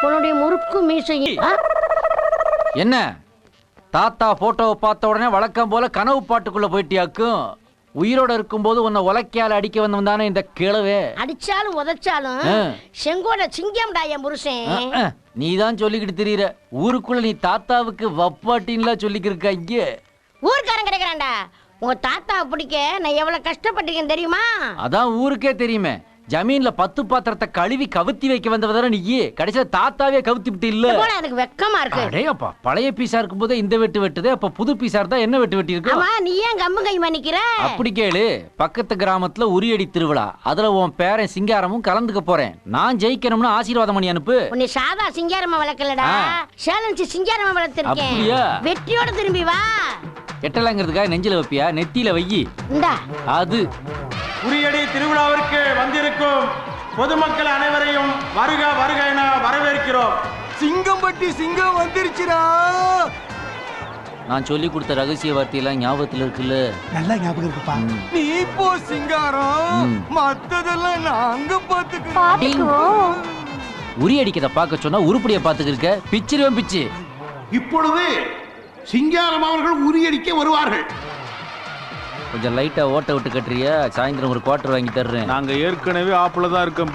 உன்னுடைய முறுக்கு மீசை என்ன தாத்தா போட்டோவை பார்த்த உடனே வழக்கம் போல கனவு பாட்டுக்குள்ள போயிட்டியாக்கும். உயிரோட இருக்கும்போது உன்னை உலக்கையால அடிக்க வந்தவன் தானே இந்த கிழவே. அடிச்சாலும் உதைச்சாலும் செங்கோட சிங்கம்டா என் புருஷன். நீ தான் சொல்லிக்கிட்டு தெரியற. ஊருக்குள்ள நீ தாத்தாவுக்கு வப்பாட்டின்லாம் சொல்லிக்கிருக்க. இங்க ஊர்க்காரன் கிடைக்கிறான்டா. உங்க தாத்தாவை பிடிக்க நான் எவ்வளவு கஷ்டப்பட்டிருக்கேன் தெரியுமா? அதான் ஊருக்கே தெரியுமே. ஜமீன்ல 10 பாத்திரத்தை கழுவி கவுத்தி வைக்க வந்தவதான நீ. கடைசியில தாத்தாவே கவுத்தி விட்டு இல்ல. எனக்கு வெக்கமா இருக்கு. அடேப்பா, பழைய பீஸா இருக்கும் போது இந்த வெட்டு வெட்டுது, அப்ப புது பீஸா இருந்தா என்ன வெட்டு வெட்டி இருக்கு? ஆமா, நீ ஏன் கம்பு கை மணிக்கிற? அப்படி கேளு. பக்கத்து கிராமத்துல உரியடி திருவிழா, அதுல உன் பேரன் சிங்காரமும் கலந்துக்க போறேன். நான் ஜெயிக்கணும்னு ஆசீர்வாதம் பண்ணி அனுப்பு. உன்னை சாதா சிங்காரமா வளர்க்கலடா, சேலஞ்சு சிங்காரமா வளர்த்திருக்கேன். அப்படியா? வெற்றியோட திரும்பி வா. எட்டலாங்கிறதுக்காக நெஞ்சில வைப்பியா? நெத்தியில வையி. அது உரியடி திருவிழாவிற்கு வந்திருக்கும் பொதுமக்கள் அனைவரையும் வருக வருக என வரவேற்கிறோம். சிங்கம்பட்டி சிங்கம் வந்துருச்சுடா. நான் சொல்லி கொடுத்த ரகசிய வார்த்தையெல்லாம் ஞாபகத்துல இருக்குல்ல? நல்லா ஞாபகம் இருக்குப்பா. நீ போ சிங்காரம், மத்ததெல்லாம் நாங்க பாத்துக்கிறோம். உரி அடிக்கத பார்க்க சொன்னா உருப்படியை பாத்துக்கிருக்க. பிச்சிருவேன் பிச்சு. இப்பொழுது சிங்காரம் அவர்கள் உரியடிக்க வருவார்கள். கொஞ்சம் லைட்டா ஓட்ட விட்டு கட்டுறியா? சாயந்தரம் ஒரு குவார்டர் வாங்கி தர்றேன். நாங்க ஏற்கனவே ஆப்புல தான் இருக்கோம்.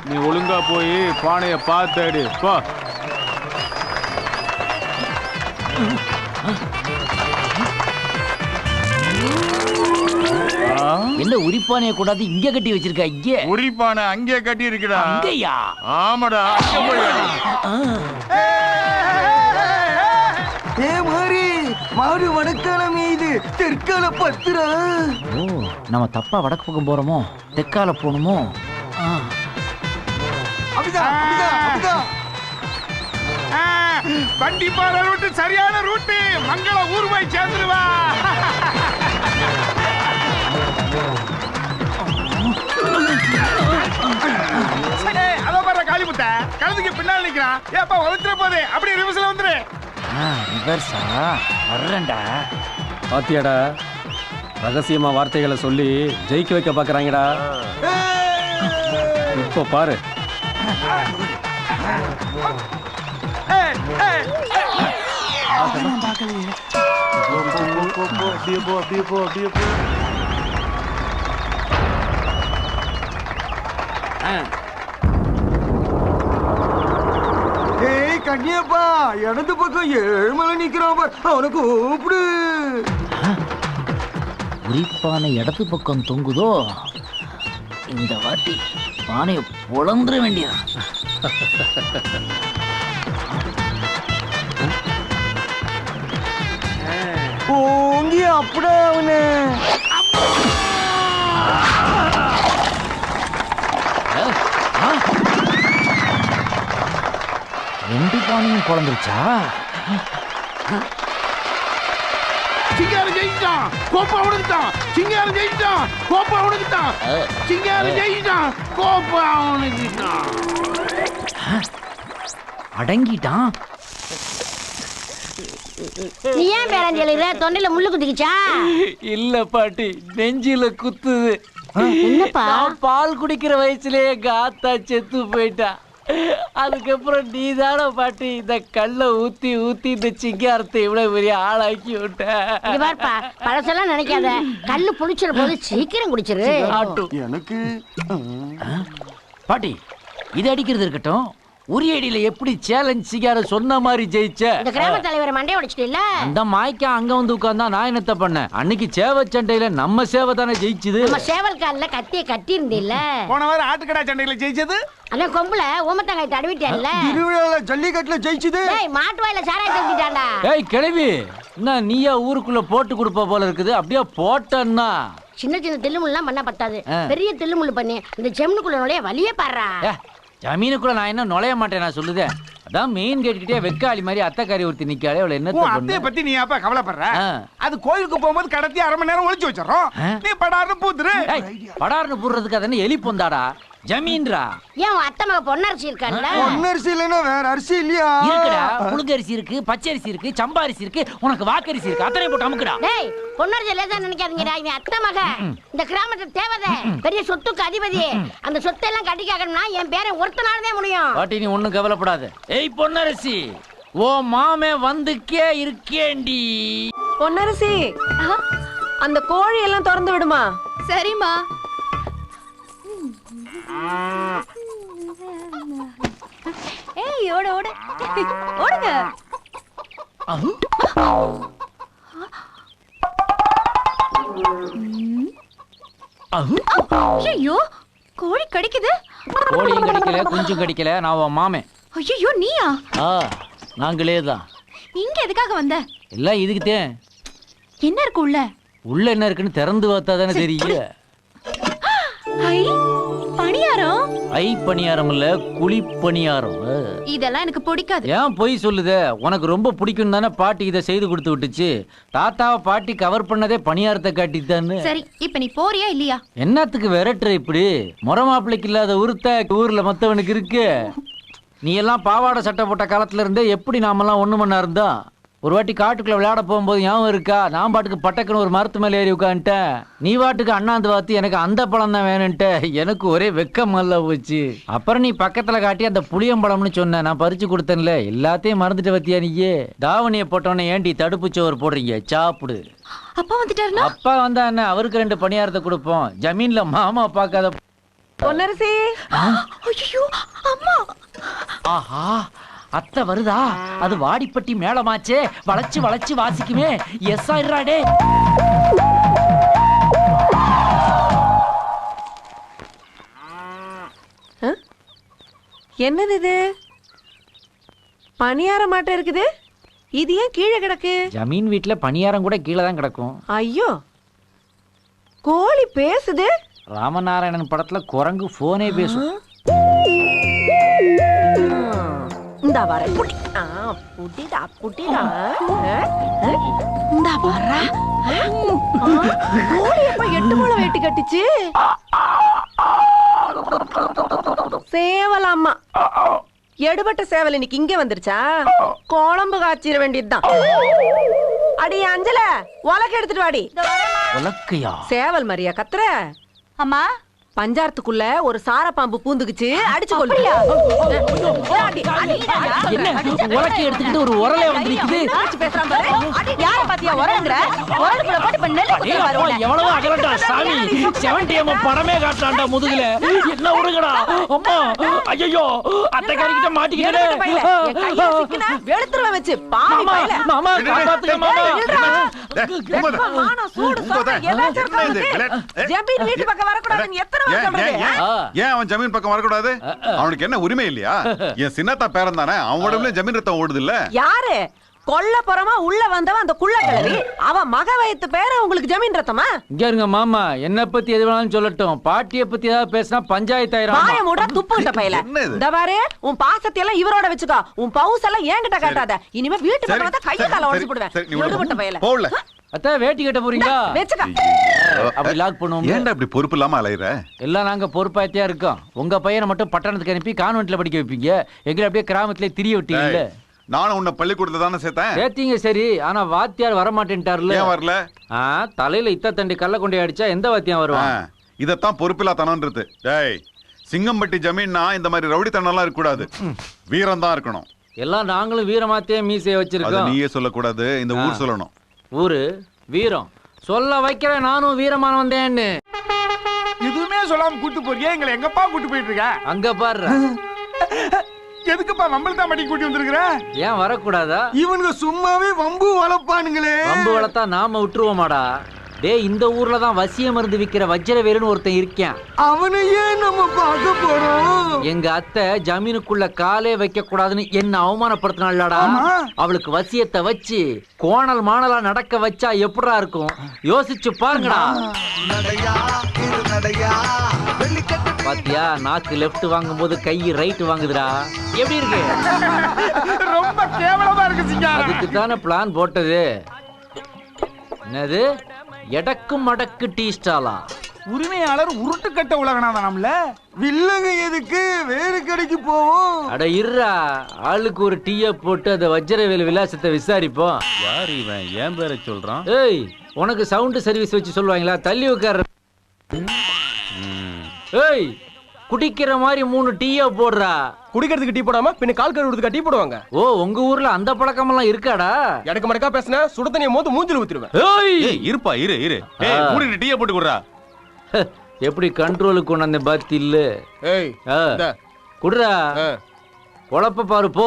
நீ ஒழுங்கா போய் பானைய பார்த்தாடு போ. என்ன உரிப்பானைய கூடாது இங்க கட்டி வச்சிருக்க? இங்க உரிப்பானை அங்கே கட்டி இருக்குடா. அங்கயா? ஆமாடா. மாடு வடக்காலம் மீது தெற்கால பத்துரா. ஓ, நம்ம தப்பா வடக்கு பக்கம் போறோமோ, தெற்கால போகணுமோ? கண்டிப்பான ரூட்டு, சரியான ரூட்டு. மங்கள ஊர் போய் சேர்ந்துருவா. அதோ பாரு காளிமுத்த கழுதுக்கு பின்னால் நிக்கிறான். ஏப்பா உதத்துற போதே அப்படியே ரிவர்ஸ்ல வந்துரு. ரிவர்ஸா? வர்றேன்டா. பாத்தியாடா, ரகசியமா வார்த்தைகளை சொல்லி ஜெயிக்க வைக்க பாக்குறாங்கடா. இப்போ பாரு. கண்ணியப்பா, இடது பக்கம் ஏழுமலை நிக்கிறான். அவனை கூப்பிடு. உரிப்பானை இடது பக்கம் தொங்குதோ? இந்த வாட்டி பானைய பொழந்துட வேண்டியதா. ஓங்கி அப்படியே அவனு. ரெண்டு பானையும் குழந்துருச்சா? சிங்காரம் ஜெயிச்சான், கோப்பா அவனுக்குத்தான். சிங்காரம் ஜெயிச்சான், கோப்பா அவனுக்குத்தான். சிங்காரம் ஜெயிச்சான், கோப்பா அவனுக்குத்தான். அடங்கிட்டான். நீ ஏன் பேரஞ்சலிற? தொண்டையில முள்ளு குத்திக்கிச்சா? இல்ல பாட்டி, நெஞ்சில குத்துது. என்னப்பா? பால் குடிக்கிற வயசுலயே எங்க ஆத்தா செத்து போயிட்டா. அதுக்கப்புறம் நீ தானே பாட்டி இந்த கல்ல ஊத்தி ஊத்தி இந்த சிங்காரத்தை இவ்வளவு பெரிய ஆளாக்கி விட்ட. பழசெல்லாம் நினைக்காத. கல்லு புளிச்சிட போது சீக்கிரம் குடிச்சிரு. எனக்கு பாட்டி இது அடிக்கிறது இருக்கட்டும். உரியடியில எப்படி சேலஞ்ச் சிங்காரம் சொன்ன மாதிரி ஜெயிச்ச? இந்த கிராம தலைவர் மண்டைய உடைச்சிட்டு இல்ல? அந்த மாய்க்கா அங்க வந்து உட்கார்ந்தா நான் என்னத்த பண்ணேன்? அன்னைக்கு சேவை சண்டையில நம்ம சேவை தானே ஜெயிச்சது. நம்ம சேவல் கால்ல கத்திய கட்டி இருந்தில்ல? போன வாரம் ஆட்டுக்கடா சண்டையில ஜெயிச்சது. அதான் கொம்புல ஊமத்தங்காய் தடவிட்டேன்ல? திருவிழால ஜல்லிக்கட்டுல ஜெயிச்சது. மாட்டு வாயில சாராயத்தை ஊத்திட்டான்டா. ஏய் கிழவி, என்ன நீயா ஊருக்குள்ள போட்டு கொடுப்ப போல இருக்குது? அப்படியே போட்டன்னா சின்ன சின்ன தில்லுமுல்லாம் பண்ண பத்தாது, பெரிய தில்லுமுள்ளு பண்ணி இந்த செம்னுக்குள்ள நுழைய வழியே பாடுறா. ஜமீனுக்குள்ள நான் என்ன நுழைய மாட்டேன் நான் சொல்லுதேன். அதான் மெயின் கேட் கிட்டே வெக்காளி மாதிரி அத்தைக்காரி ஒருத்தி நிக்காளே, அவளை என்ன அத்தைய பத்தி நீ அப்ப கவலைப்படுற? அது கோயிலுக்கு போகும்போது கடத்தி 1/2 மணி நேரம் ஒளிச்சு வச்சிடறோம். நீ படார்னு பூத்துரு. படார்னு பூடுறதுக்கு அதென்ன எலி பொந்தாடா? ஜமீன்ரா. ஏன் உன் அத்தை மக பொன்னரசி இருக்கான்ல? பொன்னரிசி இல்லைன்னா வேற அரிசி இல்லையா? இருக்குடா, புழுங்கரிசி இருக்கு, பச்சரிசி இருக்கு, சம்பாரிசி இருக்கு, உனக்கு வாக்கரிசி இருக்கு. அத்தனை போட்டு அமுக்குடா. டேய், பொன்னரசி லேசா நினைக்காதீங்கடா. இவன் அத்தை மக, இந்த கிராமத்து தேவதை, பெரிய சொத்துக்கு அதிபதி. அந்த சொத்தெல்லாம் கட்டி கேட்கணும்னா என் பேரை ஒருத்தனாலதான் முடியும். பாட்டி நீ ஒண்ணும் கவலைப்படாத. ஏய் பொன்னரசி, ஓ மாமே வந்துக்கே இருக்கேண்டி. பொன்னரசி, அந்த கோழி எல்லாம் திறந்து விடுமா? சரிம்மா. ஏய் ஓடு ஓடு ஓடுங்க. ஐயோ, கோழி கடிக்குது. கோழியும் கடிக்கல, குஞ்சும் கடிக்கல. நான் உன் மாமே. ஐயோ, நீயா? நாங்களே தான். இங்க எதுக்காக வந்த? எல்லாம் இதுக்குத்தேன். என்ன இருக்கு உள்ள? உள்ள என்ன இருக்குன்னு திறந்து பார்த்தா தானே தெரியும். ஐ, பணியாரம். ஐ பணியாரம் இல்ல, குழி பணியாரம். இதெல்லாம் எனக்கு பிடிக்காது. ஏன் பொய் சொல்லுதே? உனக்கு ரொம்ப பிடிக்கும் தானே பாட்டி இதை செய்து கொடுத்து விட்டுச்சு. தாத்தாவை பாட்டி கவர் பண்ணதே பணியாரத்தை காட்டித்தான்னு. சரி, இப்ப நீ போறியா இல்லையா? என்னத்துக்கு விரட்டுற இப்படி? முறை மாப்பிள்ளைக்கு இல்லாத உருத்த ஊர்ல மத்தவனுக்கு இருக்கு. நீ எல்லாம் பாவாடை சட்டை போட்ட காலத்துல இருந்தே எப்படி நாமெல்லாம் ஒண்ணு மண்ணா இருந்தா? ஒரு வாட்டி காட்டுக்குள்ள விளையாட போகும்போது ஞாபகம் இருக்கா? நான் பாட்டுக்கு பட்டக்குன்னு ஒரு மரத்து மேலே ஏறி உட்காந்துட்டேன். நீ பாட்டுக்கு அண்ணாந்து பார்த்து எனக்கு அந்த பழம் தான் வேணுன்ட்டு. எனக்கு ஒரே வெக்கமல்ல போச்சு. அப்புறம் நீ பக்கத்துல காட்டி அந்த புளியம்பழம்னு சொன்ன, நான் பறிச்சு கொடுத்தேன்ல. எல்லாத்தையும் மறந்துட்டு பத்தியா நீயே? தாவணியை போட்டோன்னே ஏண்டி தடுப்பு சோறு போடுறீங்க? சாப்பிடு. அப்பா வந்துட்டாருனா? அப்பா வந்தா என்ன, அவருக்கு 2 பணியாரத்தை கொடுப்போம். ஜமீன்ல மாமா பார்க்காத. பொன்னரசி, ஐயோ அம்மா. ஆஹா, அத்தை வருதா? அது வாடிப்பட்டி மேளமாச்சே, வளைச்சு வளைச்சு வாசிக்குமே. எஸ் ஆயிராடே. என்னது இது? பணியார மாட்டை இருக்குது. இது ஏன் கீழே கிடக்கு? ஜமீன் வீட்டுல பணியாரம் கூட கீழே தான் கிடக்கும். ஐயோ, கோழி பேசுது. ராமநாராயணன் படத்துல குரங்கு போனே பேசும். இந்த வர புடி. புடிடா புடிடா. இந்த வர கோழி எப்ப 8 முழம் வெட்டி கட்டிச்சு? சேவலாமா. எடுபட்ட சேவல் இன்னைக்கு இங்க வந்துருச்சா? குழம்பு காய்ச்சிட வேண்டியதுதான். அடி அஞ்சல, உலக்க எடுத்துட்டு வாடி. உலக்கையா? சேவல் மரியா கத்துற? அம்மா, பஞ்சாரத்துக்குள்ள ஒரு சார பாம்பு பூந்துக்குச்சு, அடிச்சு கொள்ளு. என்ன உலக்கை எடுத்துக்கிட்டு ஒரு உரலை வந்திருக்குது? யார பாத்தியா உரங்கற? உரலுக்குள்ள போட்டு இப்ப நெல்லு குத்தி வருவாங்க. எவ்வளவு அகலடா சாமி. 70M படமே காட்டான்டா முதுகுல. என்ன உருங்கடா அம்மா. ஐயோ, அத்தைக்காரிக்கிட்ட மாட்டிக்கிட்டே. என் கைய சிக்கினா வெளுத்துறவ வச்சு பாவி பையல. மாமா காப்பாத்துங்க மாமா. மானா சூடு சாப்பிட ஏதாச்சும் இருக்காது. ஜமீன் வீட்டு பக்கம் வர கூடாதுன்னு எத்தனை வாட்டி சொல்றது? ஏன் அவன் ஜமீன் பக்கம் வரக்கூடாது? அவனுக்கு என்ன உரிமை இல்லையா? என் சின்னத்தா பேரன் தானே, அவன் உடம்புல ஜமீன் ரத்தம் ஓடுது இல்ல? யாரு கொல்லப்புறமா உள்ள வந்தவன்? அந்த குள்ள கிழவி. அவன் மக வயத்து பேர உங்களுக்கு ஜமீன் ரத்தமா? இங்க இருங்க மாமா, என்ன பத்தி எது வேணாலும் சொல்லட்டும். பாட்டியை பத்தி ஏதாவது பேசினா பஞ்சாயத்து ஆயிரும். வாய மூட துப்புட்ட பையல. இந்த பாரு, உன் பாசத்தை எல்லாம் இவரோட வச்சுக்கோ. உன் பவுஸ் எல்லாம் என்கிட்ட காட்டாத. இனிமே வீட்டு பக்கம் வந்தா கைய கால உடைச்சு போடுவேன். எடுபட்ட பையல. போடல. அத்தை வேட்டி கட்ட போறீங்களா? வெச்சுக்க. அப்படி லாக் பண்ணுவோம். ஏன்டா இப்படி பொறுப்பு இல்லாம அலையற? எல்லாம் நாங்க பொறுப்பாத்தியா இருக்கோம். உங்க பையனை மட்டும் பட்டணத்துக்கு அனுப்பி கான்வென்ட்ல படிக்க வைப்பீங்க. எங்களை அப்படியே கிராமத்திலே திரிய விட்டீங்கல்ல. நானும் உன்னை பள்ளிக்கூடத்துல தானே சேர்த்தேன். சேர்த்தீங்க சரி, ஆனா வாத்தியார் வர மாட்டேன்ட்டார்ல. ஏன் வரல? தலையில இத்த தண்டி கல்ல கொண்டே அடிச்சா எந்த வாத்தியம் வருவான்? இதத்தான் பொறுப்பில்லா தனம்ன்றது. டேய், சிங்கம்பட்டி ஜமீன்னா இந்த மாதிரி ரவுடித்தனம்லாம் இருக்க கூடாது. வீரம் தான் இருக்கணும். எல்லாம் நாங்களும் வீரமாத்தே மீசைய வச்சிருக்கோம். நீயே சொல்லக்கூடாது, இந்த ஊர் சொல்லணும். ஊரு வீரம் சொல்ல வைக்கிற. நானும் வீரமான வந்தேன்னு எதுவுமே சொல்லாம கூட்டு போறியே, எங்களை எங்கப்பா கூட்டு போயிட்டு இருக்க? அங்க பாரு. எதுக்குப்பா வம்பல்தான் மட்டி கூட்டி வந்திருக்கிற? ஏன் வரக்கூடாதா? இவனுங்க சும்மாவே வம்பு வளர்ப்பானுங்களே. வம்பு வளர்த்தா நாம விட்டுருவோமாடா? டேய், இந்த ஊர்ல தான் வசிய மருந்து விக்கிற வஜ்ரவேலுன்னு ஒருத்தன் இருக்கான். அவனையே நம்ம பார்க்க போறோம். எங்க அத்தை ஜமீனுக்குள்ள காலே வைக்க கூடாதுன்னு என்ன அவமானப்படுத்தினாள்டா. அவளுக்கு வசியத்தை வச்சு கோணல் மாணலா நடக்க வச்சா எப்படா இருக்கும்? யோசிச்சு பாருங்கடா. பாத்தியா, நாக்கு லெஃப்ட் வாங்கும் போது கை ரைட் வாங்குதுடா. எப்படி இருக்கு? ரொம்ப கேவலமா இருக்கு சிங்காரம். அதுக்கு தானே பிளான் போட்டது. என்னது எடக்கு மடக்கு டீ ஸ்டாலா? உரிமையாளர் உருட்டு கட்ட உலகனாதானம்ல. வில்லங்க எதுக்கு வேறு கடைக்கு போவோம். அட இருடா, ஆளுக்கு ஒரு டீயை போட்டு அந்த வஜ்ரவேலு விலாசத்தை விசாரிப்போம். யார் இவன் ஏன் பேரை சொல்றான்? ஏய், உனக்கு சவுண்ட் சர்வீஸ் வச்சு சொல்லுவாங்களா? தள்ளி உட்கார. ஏய், குடிக்கிற மாதிரி 3 டீயை போடுறா. குடிக்கிறதுக்கு டீ போடாம பின்ன கால் கழுவுறதுக்கு டீ போடுவாங்க. ஓ, உங்க ஊர்ல அந்த பழக்கமெல்லாம் இருக்காடா? எனக்கு மடக்கா பேசினா சுட தண்ணியை மோந்து மூஞ்சில ஊத்திடுவேன். ஏய் இருப்பா, இரு இரு. ஏய் மூடிட்டு டீயை போட்டு குடுறா. எப்படி கண்ட்ரோலுக்கு கொண்டு வந்த பாத்தி இல்ல? ஏய் இந்தா. குடுறா. பொழப்ப பாரு போ.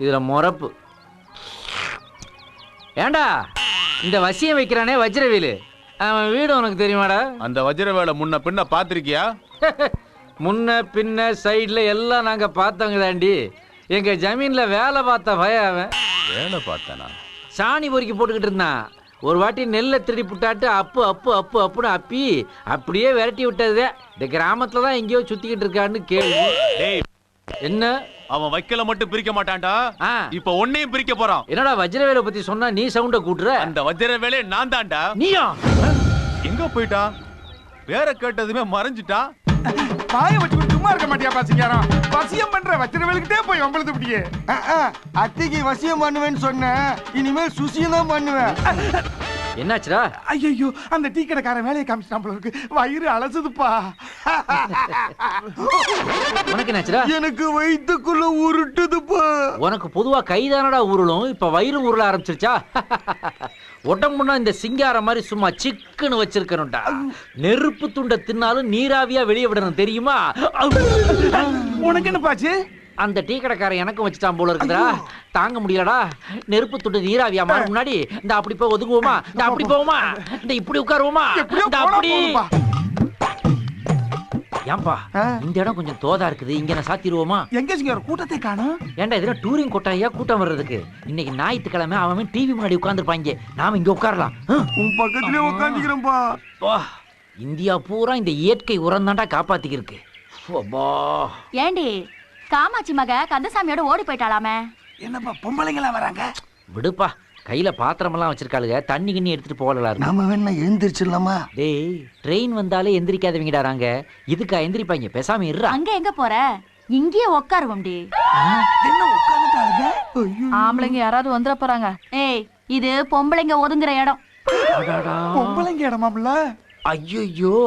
இதுல முறப்பு. ஏண்டா இந்த வசியம் வைக்கிறானே வஜ்ரவேலு, அவன் வீடு உனக்கு தெரியுமாடா? அந்த வஜ்ரவேலை முன்ன பின்ன பாத்திருக்கியா? முன்ன பின்ன சைடுல எல்லாம் நாங்க பார்த்தவங்க தாண்டி. எங்க ஜமீன்ல வேலை பார்த்த பையன் அவன். வேலை பார்த்தானா? சாணி பொறுக்கி போட்டுக்கிட்டு இருந்தான். ஒரு வாட்டி நெல்லை திருடி புட்டாட்டு அப்பு அப்பு அப்பு அப்புன்னு அப்பி அப்படியே விரட்டி விட்டது. இந்த கிராமத்துல தான் எங்கேயோ சுத்திக்கிட்டு இருக்கான்னு கேள்வி. என்ன அவன் வைக்கல மட்டும் பிரிக்க மாட்டான்டா, ஆ. இப்ப ஒன்னையும் பிரிக்க போறான். என்னடா வஜ்ரவேலை பத்தி சொன்னா நீ சவுண்ட கூட்டுற? அந்த வஜ்ரவேலே நான் தான்டா. நீயா? எங்க போயிட்டான்? வேற கேட்டதுமே மறைஞ்சிட்டான். பாய வச்சு சும்மா இருக்க மாட்டியா பாசிக்காரன்? வசியம் பண்ற வச்சிரவேலுக்கிட்டே போய் வம்பளது இப்படியே. அத்திக்கு வசியம் பண்ணுவேன்னு சொன்னேன், இனிமேல் சுசியம் தான் பண்ணுவேன். என்னாச்சுடா? ஐயோ, அந்த டீ கடைக்காரன் வேலையை காமிச்சிட்டான் போல இருக்கு. வயிறு அலசுதுப்பா. உனக்கு என்னாச்சுடா? எனக்கு வயித்துக்குள்ள உருட்டுதுப்பா. உனக்கு பொதுவா கைதானடா உருளும், இப்ப வயிறு உருள ஆரம்பிச்சிருச்சா? உடம்புனா இந்த சிங்காரம் மாதிரி சும்மா சிக்குன்னு வச்சிருக்கணும்டா. நெருப்பு துண்டை தின்னாலும் நீராவியா வெளியே விடணும், தெரியுமா? உனக்கு என்ன பாச்சு? அந்த டீ கடைக்காரன் எனக்கும் வச்சுட்டான் போல இருக்குதா. தாங்க முடியலடா. நெருப்பு துண்டு நீராவியா மாற முன்னாடி இந்த அப்படி போய் ஒதுங்குவோமா, இந்த அப்படி போவோமா, இந்த இப்படி உட்காருவோமா, இந்த அப்படி. ஏன்பா இந்த இடம் கொஞ்சம் தோதா இருக்குது, இங்க நான் சாத்திடுவோமா? எங்க சிங்க கூட்டத்தை காணோம். ஏன்டா இதுல டூரிங் கொட்டாயா கூட்டம் வர்றதுக்கு? இன்னைக்கு ஞாயிற்றுக்கிழமை அவன் டிவி முன்னாடி உட்கார்ந்துருப்பாங்க, நாம இங்க உட்காரலாம். உன் பக்கத்துலயே உட்காந்துக்கிறேன்பா. இந்தியா பூரா இந்த இயற்கை உரம் தான்டா காப்பாத்திக்கிருக்கு. ஏண்டி காமாட்சி மக கந்தசாமியோட ஓடி போயிட்டாளாமே? என்னப்பா பொம்பளைங்களா வராங்க? விடுப்பா, கையில பாத்திரமெல்லாம் வச்சிருக்காளுங்க, தண்ணி கிண்ணி எடுத்துட்டு போகலாம். நாம வேணா எழுந்திரிச்சிடலாமா? டேய், ட்ரெயின் வந்தாலே எந்திரிக்காதவங்கடாராங்க, இதுக்கா எந்திரிப்பாங்க? பேசாம இருறா. அங்க எங்க போற? இங்கேயே உட்காருவோம்டி. என்ன உட்கார்ந்துட்டாளுங்க? ஆம்பளைங்க யாராவது வந்துட போறாங்க. ஏய், இது பொம்பளைங்க ஒதுங்குற இடம். பொம்பளைங்க இடமாம்ல? ஐயோ,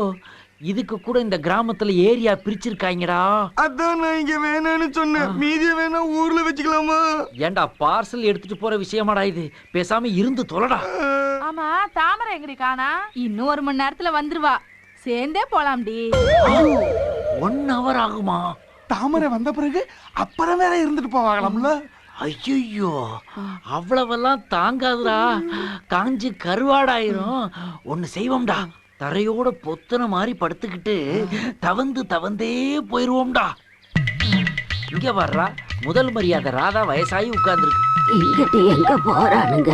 இதுக்கு கூட இந்த கிராமத்துல ஏரியா பிரிச்சிருக்காங்கடா. அதான் நான் இங்க வேணான்னு சொன்னேன். மீதிய வேணா ஊர்ல வச்சுக்கலாமா? ஏண்டா பார்சல் எடுத்துட்டு போற விஷயமாடா இது? பேசாம இருந்து தொலைடா. ஆமா, தாமரை எங்கடி காணா? இன்னும் 1 மணி நேரத்துல வந்துருவா. சேர்ந்தே போலாம்டி. 1 hour ஆகுமா? தாமரை வந்த பிறகு அப்புறம் வேற இருந்துட்டு போவாங்களாம்ல? ஐயோ, அவ்வளவெல்லாம் தாங்காதுடா, காஞ்சி கருவாடாயிரும். ஒண்ணு செய்வோம்டா, தரையோட பொத்தன மாதிரி படுத்துக்கிட்டு தவந்து தவந்தே போயிருவோம்டா. இங்க வர்றா முதல் மரியாதை ராதா, வயசாகி உட்கார்ந்துருக்கு. இங்கிட்டு எங்க போறானுங்க?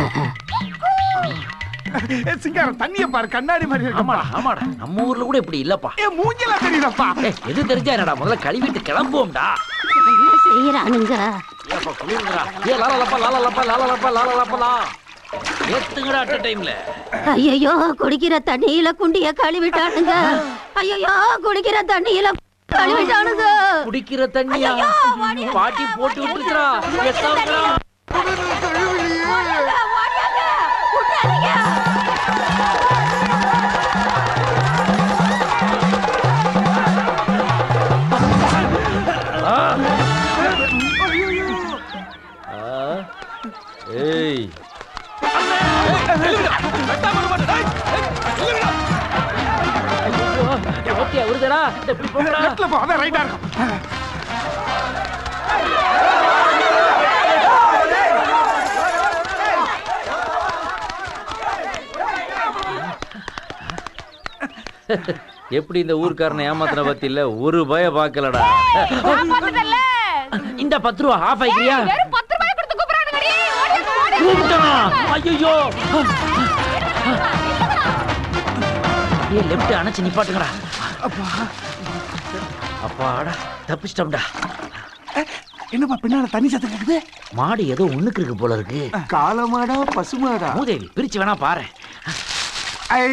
சிங்காரம் தண்ணிய பாரு, கண்ணாடி மாதிரி இருக்கு. ஆமாடா ஆமாடா, நம்ம ஊர்ல கூட இப்படி இல்லப்பா. மூஞ்சல தெரியலப்பா. எது தெரிஞ்சா என்னடா, முதல்ல கழுவிட்டு கிளம்புவோம்டா. என்ன செய்யறானுங்க? ஏத்துங்கடா அட்ட டைம்ல. ஐயோ, குடிக்கிற தண்ணியில குண்டிய கழுவிட்டானுங்க. ஐயோ, குடிக்கிற தண்ணியில கழுவிட்டானுங்க. குடிக்கிற தண்ணியா? பாட்டி போட்டு விட்டுருக்கா. ஏய், வருதடா, இப்படி போங்கடா. லெஃப்ட்ல போ, அதான் ரைட்டா இருக்கும். எப்படி இந்த ஊர்க்காரனை ஏமாத்தின பத்தி இல்ல, ஒரு பய பாக்கலடா. இந்த 10 ரூபா ஆஃப் ஆயிக்கிறியா? ஐயோ, லெப்ட் அணைச்சு நிப்பாட்டுங்கடா. அப்பாடா, தப்பிச்சிட்டோம்டா. என்னப்பா பின்னால தண்ணி சத்தம் கேக்குது? மாடு ஏதோ ஒண்ணுக்கு இருக்கு போல இருக்கு. காளமாடா பசுமாடா? மூதேவி பிரிச்சு வேணா பாரு. ஐ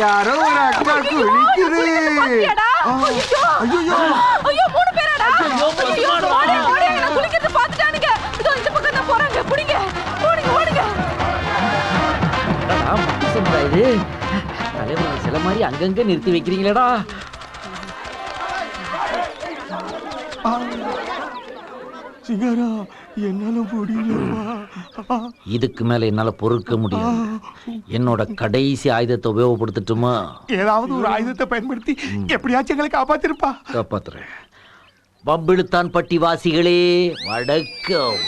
யாரோ ஒரு அக்கா குளிக்குது. பாத்தியாடா? ஐயோ ஐயோ 3 பேராடா? ஐயோ ஓடி நான் குளிக்கிறது பார்த்துட்டானுங்க. இதோ இந்த பக்கம் தான் போறாங்க. புடிங்க. ஓடுங்க. இது தலைவர் சில மாதிரி அங்கங்க நிறுத்தி வைக்கிறீங்களேடா. சிங்காரா என்னால முடியலப்பா. இதுக்கு மேல என்னால பொறுக்க முடியாது. என்னோட கடைசி ஆயுதத்தை உபயோகப்படுத்தட்டுமா? ஏதாவது ஒரு ஆயுதத்தை பயன்படுத்தி எப்படியாச்சும் எங்களை காப்பாத்திருப்பா. காப்பாத்துறேன். பம்பிழுத்தான் பட்டி வாசிகளே வணக்கம்.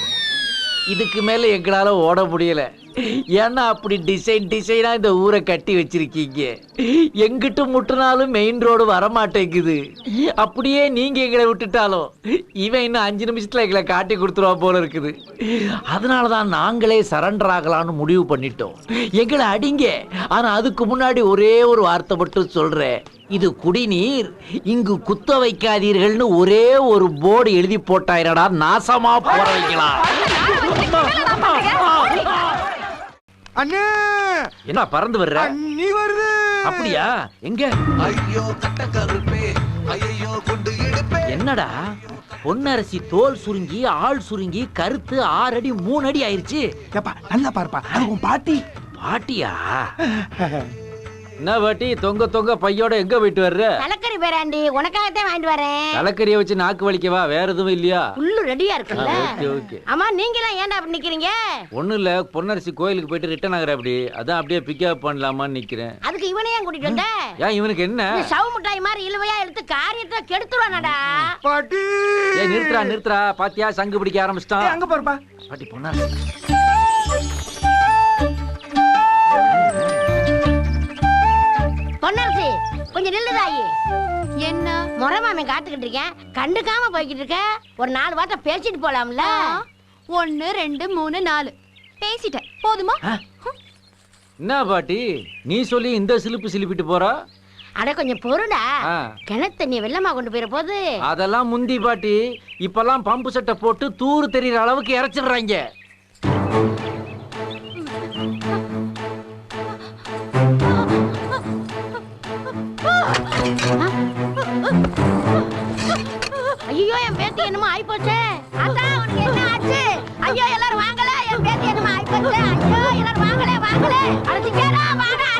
இதுக்கு மேல எங்களால ஓட முடியல. ஏன்னா அப்படி டிசைனா இந்த ஊரை கட்டி வச்சிருக்கீங்க. எங்கிட்டு முட்டினாலும் மெயின் ரோடு வரமாட்டேங்குது. அப்படியே நீங்க எங்களை விட்டுட்டாலும் இவன் இன்னும் 5 நிமிஷத்துல எங்களை காட்டி கொடுத்துருவா போல இருக்குது. அதனாலதான் நாங்களே சரண்டர் ஆகலாம்னு முடிவு பண்ணிட்டோம். எங்களை அடிங்க. ஆனா அதுக்கு முன்னாடி ஒரே ஒரு வார்த்தை மட்டும் சொல்றேன். இது குடிநீர், இங்கு குத்த வைக்காதீர்கள்னு ஒரே ஒரு போர்டு எழுதி போட்டாயிரடா. நாசமா போற வைக்கலாம். அண்ணே என்ன பறந்து வர்ற? அண்ணி வருது. அப்படியா? எங்க? என்னடா பொன்னரசி தோல் சுருங்கி ஆள் சுருங்கி கருத்து 6 அடி 3 அடி ஆயிருச்சு. ஏப்பா நல்லா பாருப்பா, அது உன் பாட்டி. பாட்டியா? என்ன பாட்டி தொங்க பையோட எங்க போயிட்டு வர்ற? தலைக்கறி பேராண்டி உனக்காகத்தான் வாங்கிட்டு வரேன். தலைக்கறியை வச்சு நாக்கு வலிக்கவா? வேற எதுவும் இல்லையா? புல்லு ரெடியா இருக்குல்ல? ஓகே. ஆமா நீங்க எல்லாம் ஏன்டா அப்படி நிக்கிறீங்க? ஒண்ணும் இல்ல, பொன்னரசி கோயிலுக்கு போயிட்டு ரிட்டர்ன் ஆகுற. அப்படி அதான் அப்படியே பிக்கப் பண்ணலாமான்னு நிக்கிறேன். அதுக்கு இவனையே கூட்டிட்டு வந்த? ஏன் இவனுக்கு என்ன? சவு முட்டாய் மாதிரி இழுவையா எடுத்து காரியத்தை கெடுத்துருவானடா. பாட்டி ஏய் நிறுத்துறா. பாத்தியா சங்கு பிடிக்க ஆரம்பிச்சிட்டான். அங்க பாருப்பா. பாட்டி பொன்னரசி பொன்னரசி கொஞ்சம் நில்லுதாயி. என்ன முறமாமே காத்துக்கிட்டு இருக்கேன், கண்டுக்காம போய்கிட்டு இருக்க. ஒரு 4 வார்த்தை பேசிட்டு போலாம்ல? 1 2 3 4 பேசிட்டேன். போதுமா? என்ன பாட்டி நீ சொல்லி இந்த சிலிப்பு சிலிப்பிட்டு போறா? அட கொஞ்சம் பொருடா. ஆ. கிணத்து தண்ணி வெள்ளமா கொண்டு போயிட போது. அதெல்லாம் முந்தி பாட்டி. இப்பெல்லாம் பம்பு சட்டை போட்டு தூரு தெரியுற அளவுக்கு இறைச்சிடுறாங்க. ஐயோ என் பேத்தி என்னமோ ஆயிப்போச்சே. அதான் உனக்கு என்ன ஆச்சு? ஐயோ எல்லாரும் வாங்கல, என் பேத்தி என்னமோ ஆயிப்போச்சே. ஐயோ எல்லாரும் வாங்கல. அடிச்சிக்கடா வாடா.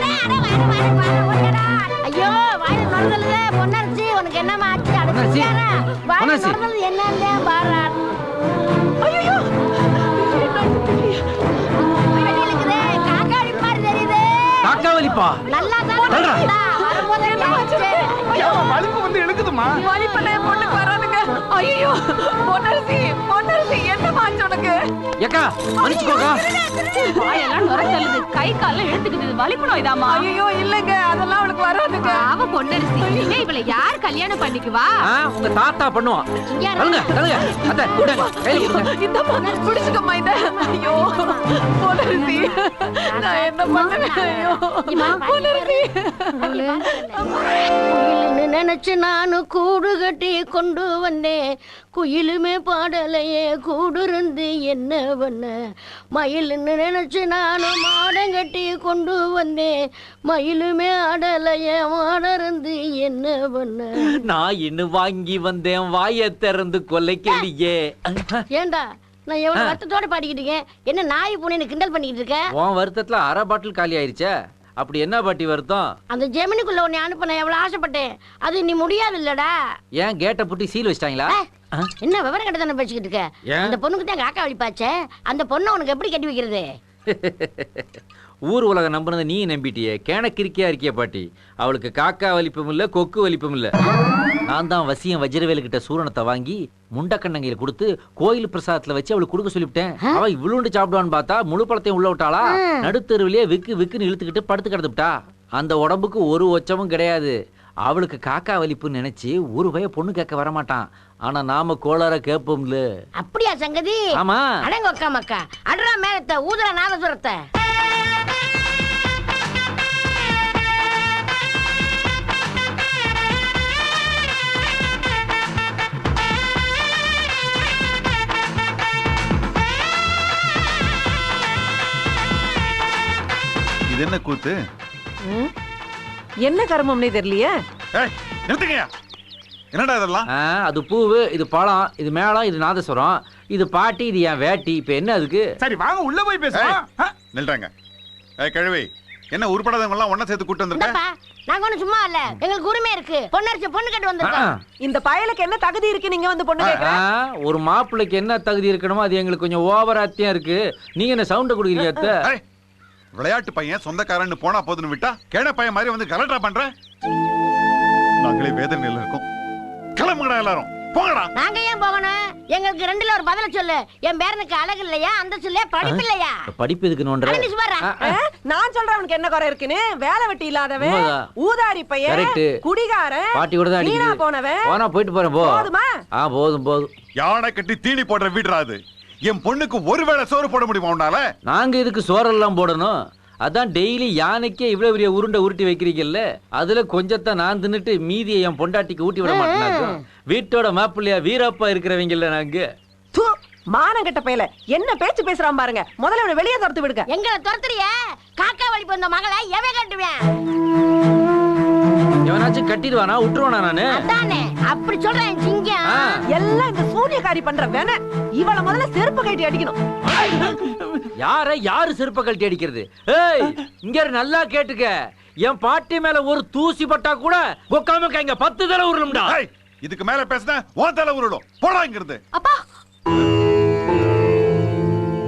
ஓடடா. ஐயோ வாயில நுழைதல்ல. பொன்னரசி உனக்கு என்னமா ஆச்சு? அடிச்சிக்கடா வாயில நுழைதல் என்னன்னு பாரு. ஐயோ வெளியிலக்குதே காக்காளி மாதிரி தெரியுது. காக்கா வலிப்பா? நல்லா தான் வரும்போதே ஆச்சு. ஐயோ வலிப்பு வந்து எழுக்குதுமா. வலிப்பனே பொண்ணுக்கு வராதுங்க. ஐயோ பொன்னரசி என்ன மாச்சு உனக்கு? ஏக்கா மன்னிச்சுக்கோக்கா. வாயெல்லாம் நுர தள்ளுது, கை கால்ல இழுத்துக்குது. வலிப்பு நோய்தாமா? ஐயோ இல்லங்க, அதெல்லாம் அவளுக்கு வராதுங்க. அவ பொன்னரசி இல்ல, இவளை யார் கல்யாணம் பண்ணிக்குவா? உங்க தாத்தா பண்ணுவான். தள்ளுங்க அத்தை கொடுங்க, கையில கொடுங்க. இந்த பொண்ணு பிடிச்சுக்கம்மா இத. ஐயோ பொன்னரசி நான் என்ன பண்ணுவேன்? ஐயோ பொன்னரசி. குயிலுன்னு நினைச்சு நானு கூடு கட்டி கொண்டு வந்தேன். குயிலுமே பாடலையே கூடு இருந்து என்ன பண்ண. மயிலுன்னு நினைச்சு நானும் மாடம் கட்டி கொண்டு வந்தேன். மயிலுமே ஆடலையே மாடருந்து என்ன பண்ண. நான் இன்னும் வாங்கி வந்தேன், வாயை திறந்து கொல்லைக்கலையே. ஏண்டா நான் எவ்வளவு வருத்தத்தோட பாடிக்கிட்டு இருக்கேன். என்ன நாய் பூனைன்னு கிண்டல் பண்ணிக்கிட்டு இருக்க? உன் வருத்தத்துல 1/2 பாட்டில் காலி ஆயிருச்சே. அப்படி என்ன பாட்டி வருத்தம்? அந்த ஜெமினிக்குள்ள உன்னை அனுப்ப நான் எவ்வளவு ஆசைப்பட்டேன். அது நீ முடியாது இல்லடா. ஏன் கேட்டை புட்டி சீல் வச்சிட்டாங்களா? என்ன விவரம் கிட்ட தானே பேசிக்கிட்டு இருக்க? ஏன்? அந்த பொண்ணுக்கு தான் காக்கா வலிப்பாச்சே. அந்த பொண்ணை உனக்கு எப்படி கட்டி வைக்கிறது? ஊர் உலகம் நம்பினதை நீ நம்பிட்டியே. கிறுக்கியா இருக்கிய பாட்டி. அவளுக்கு காக்கா வலிப்பும் இல்ல, கொக்கு வலிப்பும் இல்ல. நான் தான் வசியம் வஜ்ரவேலு கிட்ட சூரணத்தை வாங்கி முண்டக்கண்ணங்கையில கொடுத்து கோயில் பிரசாதத்துல வச்சு அவளுக்கு கொடுக்க சொல்லிவிட்டேன். அவ இவ்வளோண்டு சாப்பிடுவான்னு பார்த்தா முழு பழத்தையும் உள்ள விட்டாளா. நடுத்தருவிலேயே விக்குன்னு இழுத்துக்கிட்டு படுத்து கிடந்துட்டா. அந்த உடம்புக்கு ஒரு ஒச்சமும் கிடையாது. அவளுக்கு காக்கா வலிப்புன்னு நினைச்சு ஒரு பய பொண்ணு கேட்க வரமாட்டான். ஆனா நாம கோளார கேட்போம்ல. அப்படியா சங்கதி? ஆமா. அடங்க அக்கா மக்கா அடரா மேலத்தை ஊதுற நாதசுரத்தை. இது என்ன கூத்து? என்ன கர்மம்னே தெரியலையே. ஏய் நிறுத்துங்கயா. என்னடா இதெல்லாம்? அது பூவு, இது பழம், இது மேளம், இது நாதஸ்வரம், இது பாட்டி, இது என் வேட்டி. இப்ப என்ன அதுக்கு? சரி வாங்க உள்ள போய் பேசுவோம். நில்றாங்க. ஏய் கிழவி, என்ன உருப்படாதவங்க எல்லாம் ஒண்ணா சேர்த்து கூட்டு வந்திருக்க? இந்தப்பா, நாங்க ஒண்ணும் சும்மா இல்ல, எங்களுக்கு உரிமை இருக்கு. பொண்ணரிச்சு பொண்ணு கட்டு வந்திருக்கோம். இந்த பயலுக்கு என்ன தகுதி இருக்கு நீங்க வந்து பொண்ணு கேட்க? ஒரு மாப்பிள்ளைக்கு என்ன தகுதி இருக்கணுமோ அது எங்களுக்கு கொஞ்சம் ஓவராத்தியா இருக்கு. நீங்க என்ன சவுண்ட குடுக்குறீங்க அத்தை? ஏய், விளையாட்டு பையன் சொந்தக்காரன்னு போனா போதுன்னு விட்டா கேன பையன் மாதிரி வந்து கலட்டா பண்ற. நாங்களே வேதனையில இருக்கோம். கிளம்புங்கடா எல்லாரும், போங்கடா. நாங்க ஏன் போகணும்? எங்களுக்கு ரெண்டுல ஒரு பதில சொல்லு. என் பேரனுக்கு அழகு இல்லையா, அந்த சொல்லே படிப்பு இல்லையா? படிப்பு எதுக்கு நோன்ற? நான் சொல்றேன் அவனுக்கு என்ன குறை இருக்குன்னு. வேலை வெட்டி இல்லாதவன், ஊதாரி பையன், குடிகாரன், பாட்டி கூட தான் வீணா அடிக்குது. போனவன். போனா போயிட்டு போறேன் போ. போதுமா? போதும் போதும். யானை கட்டி தீனி போடுற வீடுறாது. என் பொண்ணுக்கு ஒருவேளை சோறு போட முடியுமா உன்னால? நாங்க இதுக்கு சோறெல்லாம் போடணும். அதான் டெய்லி யானைக்கே இவ்வளவு பெரிய உருண்டை உருட்டி வைக்கிறீங்கல்ல, அதுல கொஞ்சத்தான் நான் தின்னுட்டு மீதியை என் பொண்டாட்டிக்கு ஊட்டி விட மாட்டேன். வீட்டோட மாப்பிள்ளையா வீரப்பா இருக்கிறவங்கல்ல நாங்க. மானம் கெட்ட பையல என்ன பேச்சு பேசுறான் பாருங்க. முதல்ல அவனை வெளியே துரத்து விடுங்க. எங்களை துரத்துறிய? காக்கா வலிப்பு வந்த மகளை எவன் கட்டுவேன்? எவனாச்சும் கட்டிடுவானா விட்டுருவானா? நானு அதானே அப்படி சொல்றேன் சிங்கம். எல்லாம் இந்த சூனியக்காரி பண்ற வேண. இவள முதல்ல செருப்பு கட்டி அடிக்கணும். யாரு செருப்ப கழட்டி அடிக்கிறது? ஏய் இங்க நல்லா கேட்டுக்க. என் பாட்டி மேல ஒரு தூசி பட்டா கூட கொக்காம கைங்க 10 தடவை உருளும்டா. இதுக்கு மேல பேசினா உன் தலை உருளும். போடா இங்கிருந்து. அப்பா,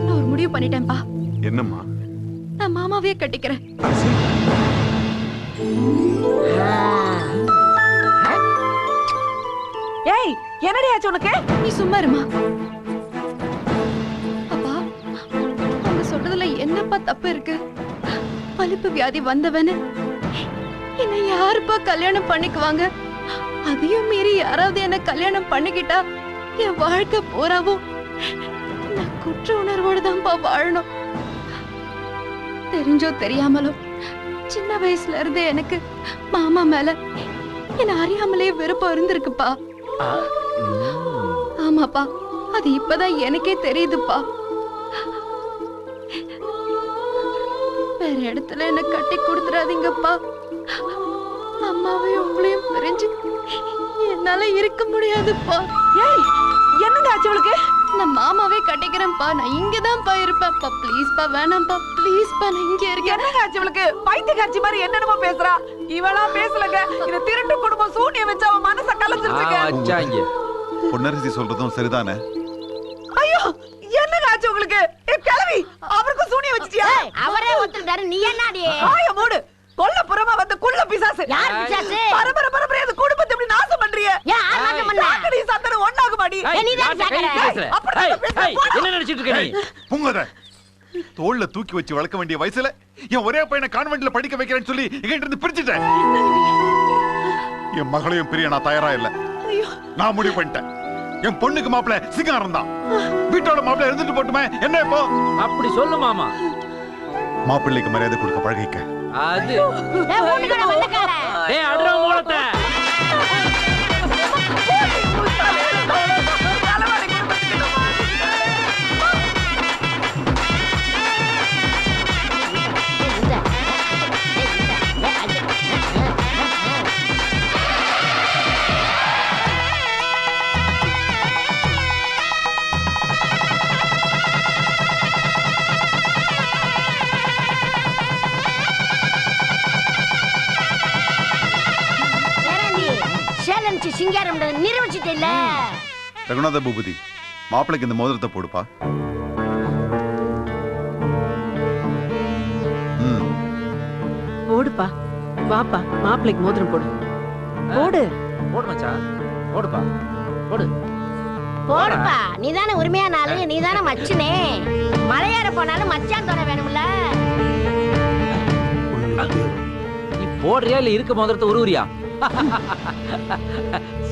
நான் ஒரு முடிவு பண்ணிட்டேன்ப்பா. என்னம்மா? நான் மாமாவே கட்டிக்கிறேன். ஏய் என்னடி ஆச்சு உனக்கு? நீ சும்மா இருமா. அப்பா, அவங்க சொல்றதுல என்னப்பா தப்பு இருக்கு? பலிப்பு வியாதி வந்தவனு என்ன யாருப்பா கல்யாணம் பண்ணிக்குவாங்க? அதையும் மீறி யாராவது என்ன கல்யாணம் பண்ணிக்கிட்டா என் வாழ்க்கை பூராவும் நான் குற்ற உணர்வோடு தான்ப்பா வாழணும். தெரிஞ்சோ தெரியாமலோ சின்ன வயசுல இருந்தே எனக்கு மாமா மேல என்ன அறியாமலே விருப்பம் இருந்திருக்குப்பா. ஆமாப்பா, அது இப்பதான் எனக்கே தெரியுதுப்பா. வேற இடத்துல என்ன கட்டி கொடுத்துறாதீங்கப்பா. அம்மாவையும் உங்களையும் பிரிஞ்சு என்னால இருக்க முடியாதுப்பா. ஏய் என்னங்க ஆச்சு உங்களுக்கு? நான் மாமாவே கட்டிக்கிறேன்ப்பா. நான் இங்கதான்ப்பா இருப்பேன்ப்பா. ப்ளீஸ்ப்பா, வேணாம்ப்பா, ப்ளீஸ்ப்பா, நான் இங்க இருக்கேன். என்னங்க ஆச்சு உங்களுக்கு? பைத்தியக்காரச்சி மாதிரி என்னென்னமோ பேசுறா. இவளா பேசலங்க. இந்த திருட்டு குடும்பம் சூனிய வச்சு அவன் மனச கலஞ்சிருச்சுங்க. பொன்னரசி சொல்றதும் சரிதானே? ஐயோ என்னங்க ஆச்சு உங்களுக்கு? கிளவி அவருக்கு சூனிய வச்சிட்டியா? அவரே ஒத்துட்டாரு, நீ என்னடி? ஆய மூடு. கொல்லப்புறமா வந்து குள்ள பிசாசு. யார் பிசாசு? பரபர அந்த குடும்பத்தை இப்படி நாசம் பண்றியே. ஏன் ஆனாலும் பண்ண? சாக்கடி சந்தன ஒண்ணாக மாடி. நீ தான் சாக்கடை. என்ன நினைச்சிட்டு இருக்க நீ? புங்கத தோள்ல தூக்கி வச்சு வளர்க்க வேண்டிய வயசுல என் ஒரே பையனை கான்வென்ட்ல படிக்க வைக்கிறேன்னு சொல்லி எங்கிட்ட இருந்து பிரிச்சுட்டேன். என் மகளையும் பிரிய நான் தயாரா இல்ல. நான் முடிவு பண்ணிட்டேன். என் பொண்ணுக்கு மாப்பிள்ள சிங்காரம் தான். வீட்டோட மாப்பிள்ள இருந்துட்டு போட்டுமே என்ன இப்போ? அப்படி சொல்லு மாமா. மாப்பிள்ளைக்கு மரியாதை கொடுக்க பழகிக்க. அது ஏய் ஊனுக்குள்ள வந்தக்கார. டேய் அடடா மூலத்தை. சிங்காரம் நிரூபிச்சிட்டு இல்ல. ரகுநாத பூபதி, மாப்பிளைக்கு இந்த மோதிரத்தை போடுப்பா. போடுப்பா. வாப்பா, மாப்பிளைக்கு மோதிரம் போடு. போடு போடு மச்சான், போடுப்பா, போடு. போடுப்பா, நீதானே உரிமையான ஆளு, நீதானே மச்சனே. மலையேற போனாலும் மச்சான் தோட வேணும்ல. நீ போடுறியா இல்ல இருக்க மோதிரத்தை உருவுறியா?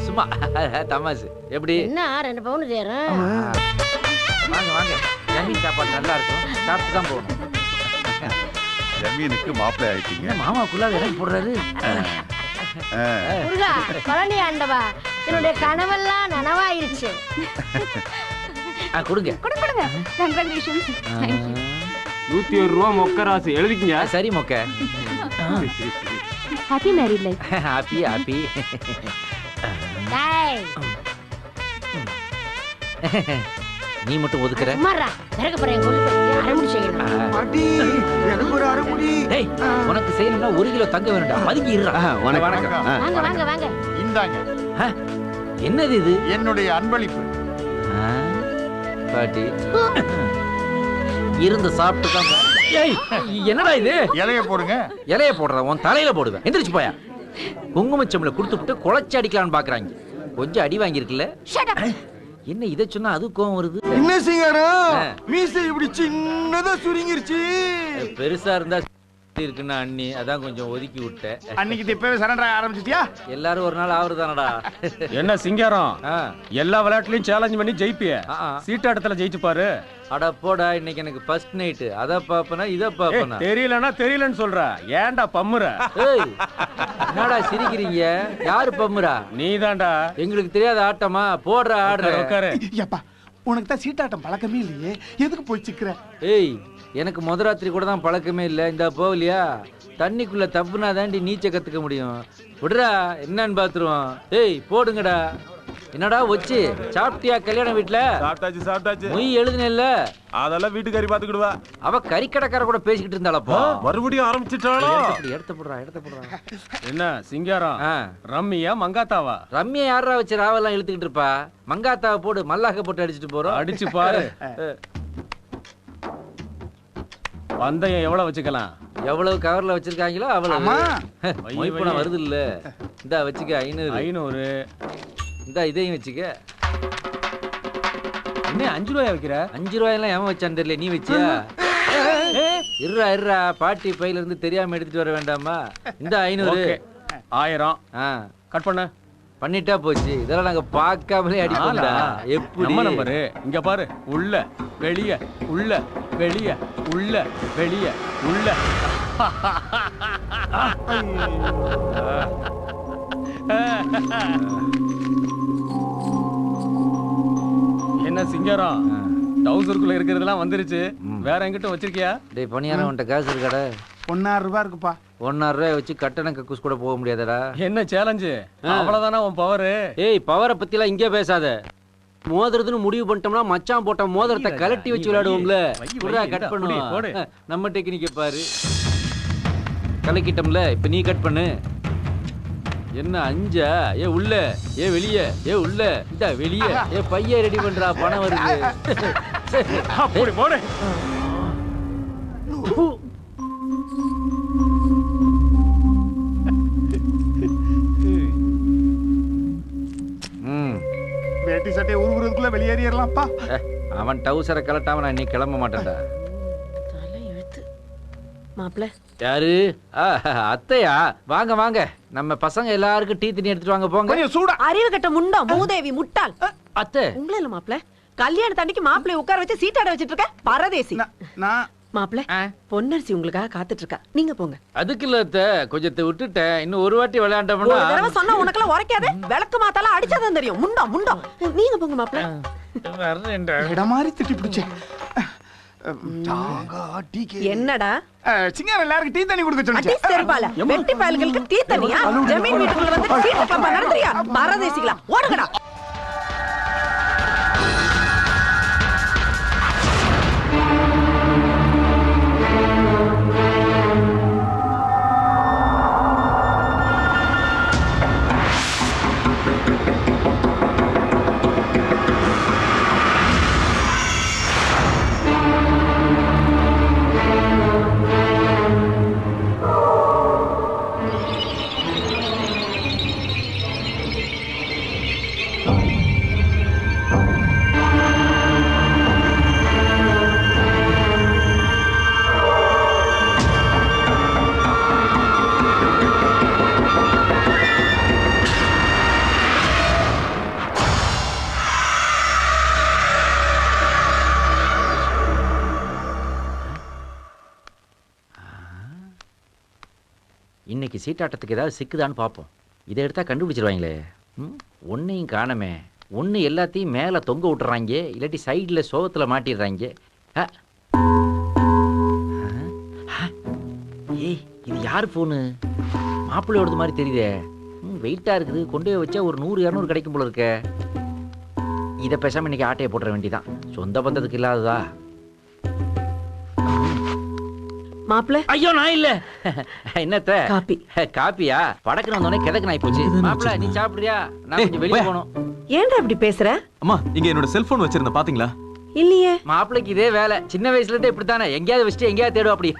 சும்மா தமாசு. எப்படி என்ன 2 பவுன் தேரும்? வாங்க வாங்க, ஜமீன் சாப்பாடு நல்லா இருக்கும், சாப்பிட்டு தான் போகணும். ஜமீனுக்கு மாப்பிள்ளை ஆயிட்டீங்க. மாமாக்குள்ள எனக்கு போடுறாரு. முருகா, பழனி ஆண்டவா, என்னுடைய கனவெல்லாம் நனவாயிருச்சு. கொடுங்க கொடுங்க. கங்க்ராச்சுலேஷன்ஸ். 101 ரூபா மொக்க ராசு எழுதிக்கங்க. சரி மொக்க. Happy married life. Happy happy. டேய் நீ மட்டும் ஒதுக்குற. சும்மாடா. பிறகு பிறகு கொண்டு போய் அரைமுடி செய்யணும். அடி எனக்கு ஒரு அரைமுடி. டேய் உனக்கு செய்யணும்னா 1 கிலோ தங்க வேணும்டா. பதுக்கி இருடா. வணக்கம். வாங்க வாங்க வாங்க. இந்தாங்க என்னது இது? என்னுடைய அன்பளிப்பு. பாட்டி இருந்து சாப்பிட்டு தான். ஏய் என்னடா இது? இலைய போடுங்க. இலைய போடுற உன் தலையில போடுவேன். எந்திரிச்சு போயா. குங்குமச்சம்ல கொடுத்துட்டு குழச்சி அடிக்கலான்னு பாக்குறாங்க. கொஞ்சம் அடி வாங்கியிருக்குல்ல. Shut up. என்ன இதை சொன்னா அது கோவம் வருது? என்ன சிங்காரம் மீசை இப்படி சின்னதா சுருங்கிருச்சு. பெருசா இருந்தா இருக்குன்னா அண்ணி அதான் கொஞ்சம் ஒதுக்கி விட்டேன். அன்னைக்கு இப்பவே சரண்டர் ஆரம்பிச்சிட்டியா? எல்லாரும் ஒரு நாள் ஆவறதானடா. என்ன சிங்காரம் எல்லா விளையாட்டுலயும் சேலஞ்ச் பண்ணி ஜெயிப்பிய. சீட்டாட்டத்துல ஜெயிச்சு பாரு. அட போடா, இன்னைக்கு எனக்கு ஃபர்ஸ்ட் நைட். அத பாப்பனா இத பாப்பனா? தெரியலன்னா தெரியலன்னு சொல்ற. ஏன்டா பம்முற? ஏய் என்னடா சிரிக்கிறீங்க? யாரு பம்முறா? நீதான்டா. எங்களுக்கு தெரியாத ஆட்டமா? போடுற ஆடுற. உட்காரு. ஏப்பா உனக்கு தான் சீட்டாட்டம் பழக்கமே இல்லையே, எதுக்கு போய் சிக்கிற? ஏய் எனக்கு முதராத்திரி கூட தான் பழக்கமே இல்லை. இந்த போகலையா தண்ணிக்குள்ள தப்புனா தாண்டி நீச்சல் கத்துக்க முடியும். விடுறா என்னன்னு பாத்துருவோம். ஏய் போடுங்கடா. என்னடா வச்சு சாப்பிட்டியா? கல்யாண வீட்டுல சாப்பிட்டாச்சு. மொய் எழுதுனேல்ல, அதெல்லாம் வீட்டுக்காரி பாத்துக்கிடுவா. அவ கறிக்கடைக்கார கூட பேசிக்கிட்டு இருந்தாளப்பா. மறுபடியும் ஆரம்பிச்சிட்டாளோ? எடுத்து போடுறா. என்ன சிங்காரம் ரம்மியா மங்காத்தாவா? ரம்யா யாரா வச்சு ராவெல்லாம் இழுத்துக்கிட்டு இருப்பா. மங்காத்தாவை போடு, மல்லாக்க போட்டு அடிச்சுட்டு போறோம். அடிச்சு பாரு. பந்தயம் எவ்வளவு வச்சுக்கலாம்? எவ்வளவு கவர்ல வச்சிருக்காங்களோ அவ்வளவு. மொய்ப்பணம் வருது இல்ல, இந்தா வச்சுக்க 500. இந்தா இதையும் வச்சுக்க. என்ன 5 ரூபாய் வைக்கிற? 5 ரூபாயெல்லாம் ஏமா வச்சான்னு தெரியல, நீ வச்சியா? இருறா பாட்டி பையில இருந்து தெரியாம எடுத்துட்டு வர வேண்டாமா? இந்த 500. 1000 கட் பண்ண. பண்ணிட்டா போச்சு. இதெல்லாம் நாங்க பார்க்காமலே அடிப்போம்டா. எப்படி நம்ம நம்பரு இங்க பாரு. உள்ள வெளிய உள்ள வெளிய உள்ள வெளிய உள்ள. என்ன சிங்காரம் டவுசருக்குள்ள இருக்கிறதெல்லாம் வந்துருச்சு. வேற எங்கிட்ட வச்சிருக்கியா? டேய் பணியாரம் உன்ட்ட காசு இருக்காடா? 1,000 ரூபாய் இருக்குப்பா. 1,000 ரூபாய் வச்சு கட்டணம் கக்கூஸ் கூட போக முடியாதடா. என்ன சேலஞ்சு? அவ்வளவுதானா உன் பவர்? ஏய் பவரை பத்திலாம் இங்கே பேசாத. மோதிரதுன்னு முடிவு பண்ணிட்டோம்னா மச்சான் போட்ட மோதிரத்தை கலட்டி வச்சு விளையாடுவோம்ல. கட் பண்ணுவோம். நம்ம டெக்னிக்கை பாரு. கலக்கிட்டோம்ல, இப்ப நீ கட் பண்ணு. என்ன 5? ஏ உள்ள, ஏ வெளிய, ஏ உள்ள, இந்த வெளிய. ஏ பைய ரெடி பண்றா, பணம் வருது. அப்படி போடு. வேட்டி சட்டையை உருவுறதுக்குள்ள வெளியேறிடலாம்ப்பா. அவன் டவுசரை கலட்டாம நான் இன்னைக்கு கிளம்ப மாட்டேன்டா. மாப்ள யாரு? அத்தையா? வாங்க வாங்க. நம்ம பசங்க எல்லாருக்கும் டீ தண்ணி எடுத்துட்டு வாங்க போங்க. கொஞ்சம் சூடா. அறிவு கட்ட முண்டா மூதேவி முட்டாள். அத்தை உங்களே இல்ல மாப்ள. கல்யாண தண்ணிக்கு மாப்பிள்ளைய உட்கார வச்சு சீட்டாட வச்சிட்டு இருக்க பரதேசி. நான் மாப்ள பொன்னரசி உங்களுக்காக காத்துட்டு இருக்கா. நீங்க போங்க. அதுக்கு இல்ல அத்தை, கொஞ்சத்தை விட்டுட்டேன். இன்னும் ஒரு வாட்டி ஒரு விளையாண்டோம்னா. தடவை சொன்னா உனக்கெல்லாம் உரைக்காது. விளக்கு மாத்தால அடிச்சாதான் தெரியும். முண்டா முண்டா. நீங்க போங்க மாப்ள. இடம் மாதிரி திட்டி பிடிச்சேன். என்னடா சிங்காரம் எல்லாருக்கும் டீ தண்ணி கொடுக்க அடி சொல்லுச்சு. செருப்பால வெட்டி பயல்களுக்கு டீ தண்ணியா? ஜமீன் வீட்டுக்குள்ள வந்து சீட்டு கிளம்ப நடந்துறியா? பரதேசிகளா ஓடுங்கடா. இன்னைக்கு சீட்டாட்டத்துக்கு ஏதாவது சிக்குதான்னு பார்ப்போம். இதை எடுத்தா கண்டுபிடிச்சிருவாங்களே. ஒன்னையும் காணமே. ஒன்று எல்லாத்தையும் மேலே தொங்க விட்டுறாங்க, இல்லாட்டி சைடில் சோகத்தில் மாட்டிடுறாங்க. ஏய் இது யார் போனு? மாப்பிள்ளையோடது மாதிரி தெரியுதே. வெயிட்டா இருக்குது, கொண்டு போய் வச்சா ஒரு 100-200 கிடைக்கும் போல இருக்க. இதை பேசாம இன்னைக்கு ஆட்டையை போட்டுற வேண்டிதான். சொந்த பந்தத்துக்கு இல்லாததா? மாப்பிள்ள ஐயோ நான் இல்ல. என்னத்த காப்பி காப்பியா? படக்குன்னு வந்தோடனே கிடக்கு நாய் போச்சு. மாப்பிள்ள நீ சாப்பிடுறியா? நான் கொஞ்சம் வெளியே போகணும். ஏன்டா இப்படி பேசுற? அம்மா இங்க என்னோட செல்போன் வச்சிருந்த பாத்தீங்களா? இல்லையே. மாப்பிளைக்கு இதே வேலை. சின்ன வயசுல இருந்தே இப்படித்தானே, எங்கேயாவது வச்சுட்டு எங்கேயாவது தேடுவா. அப்படி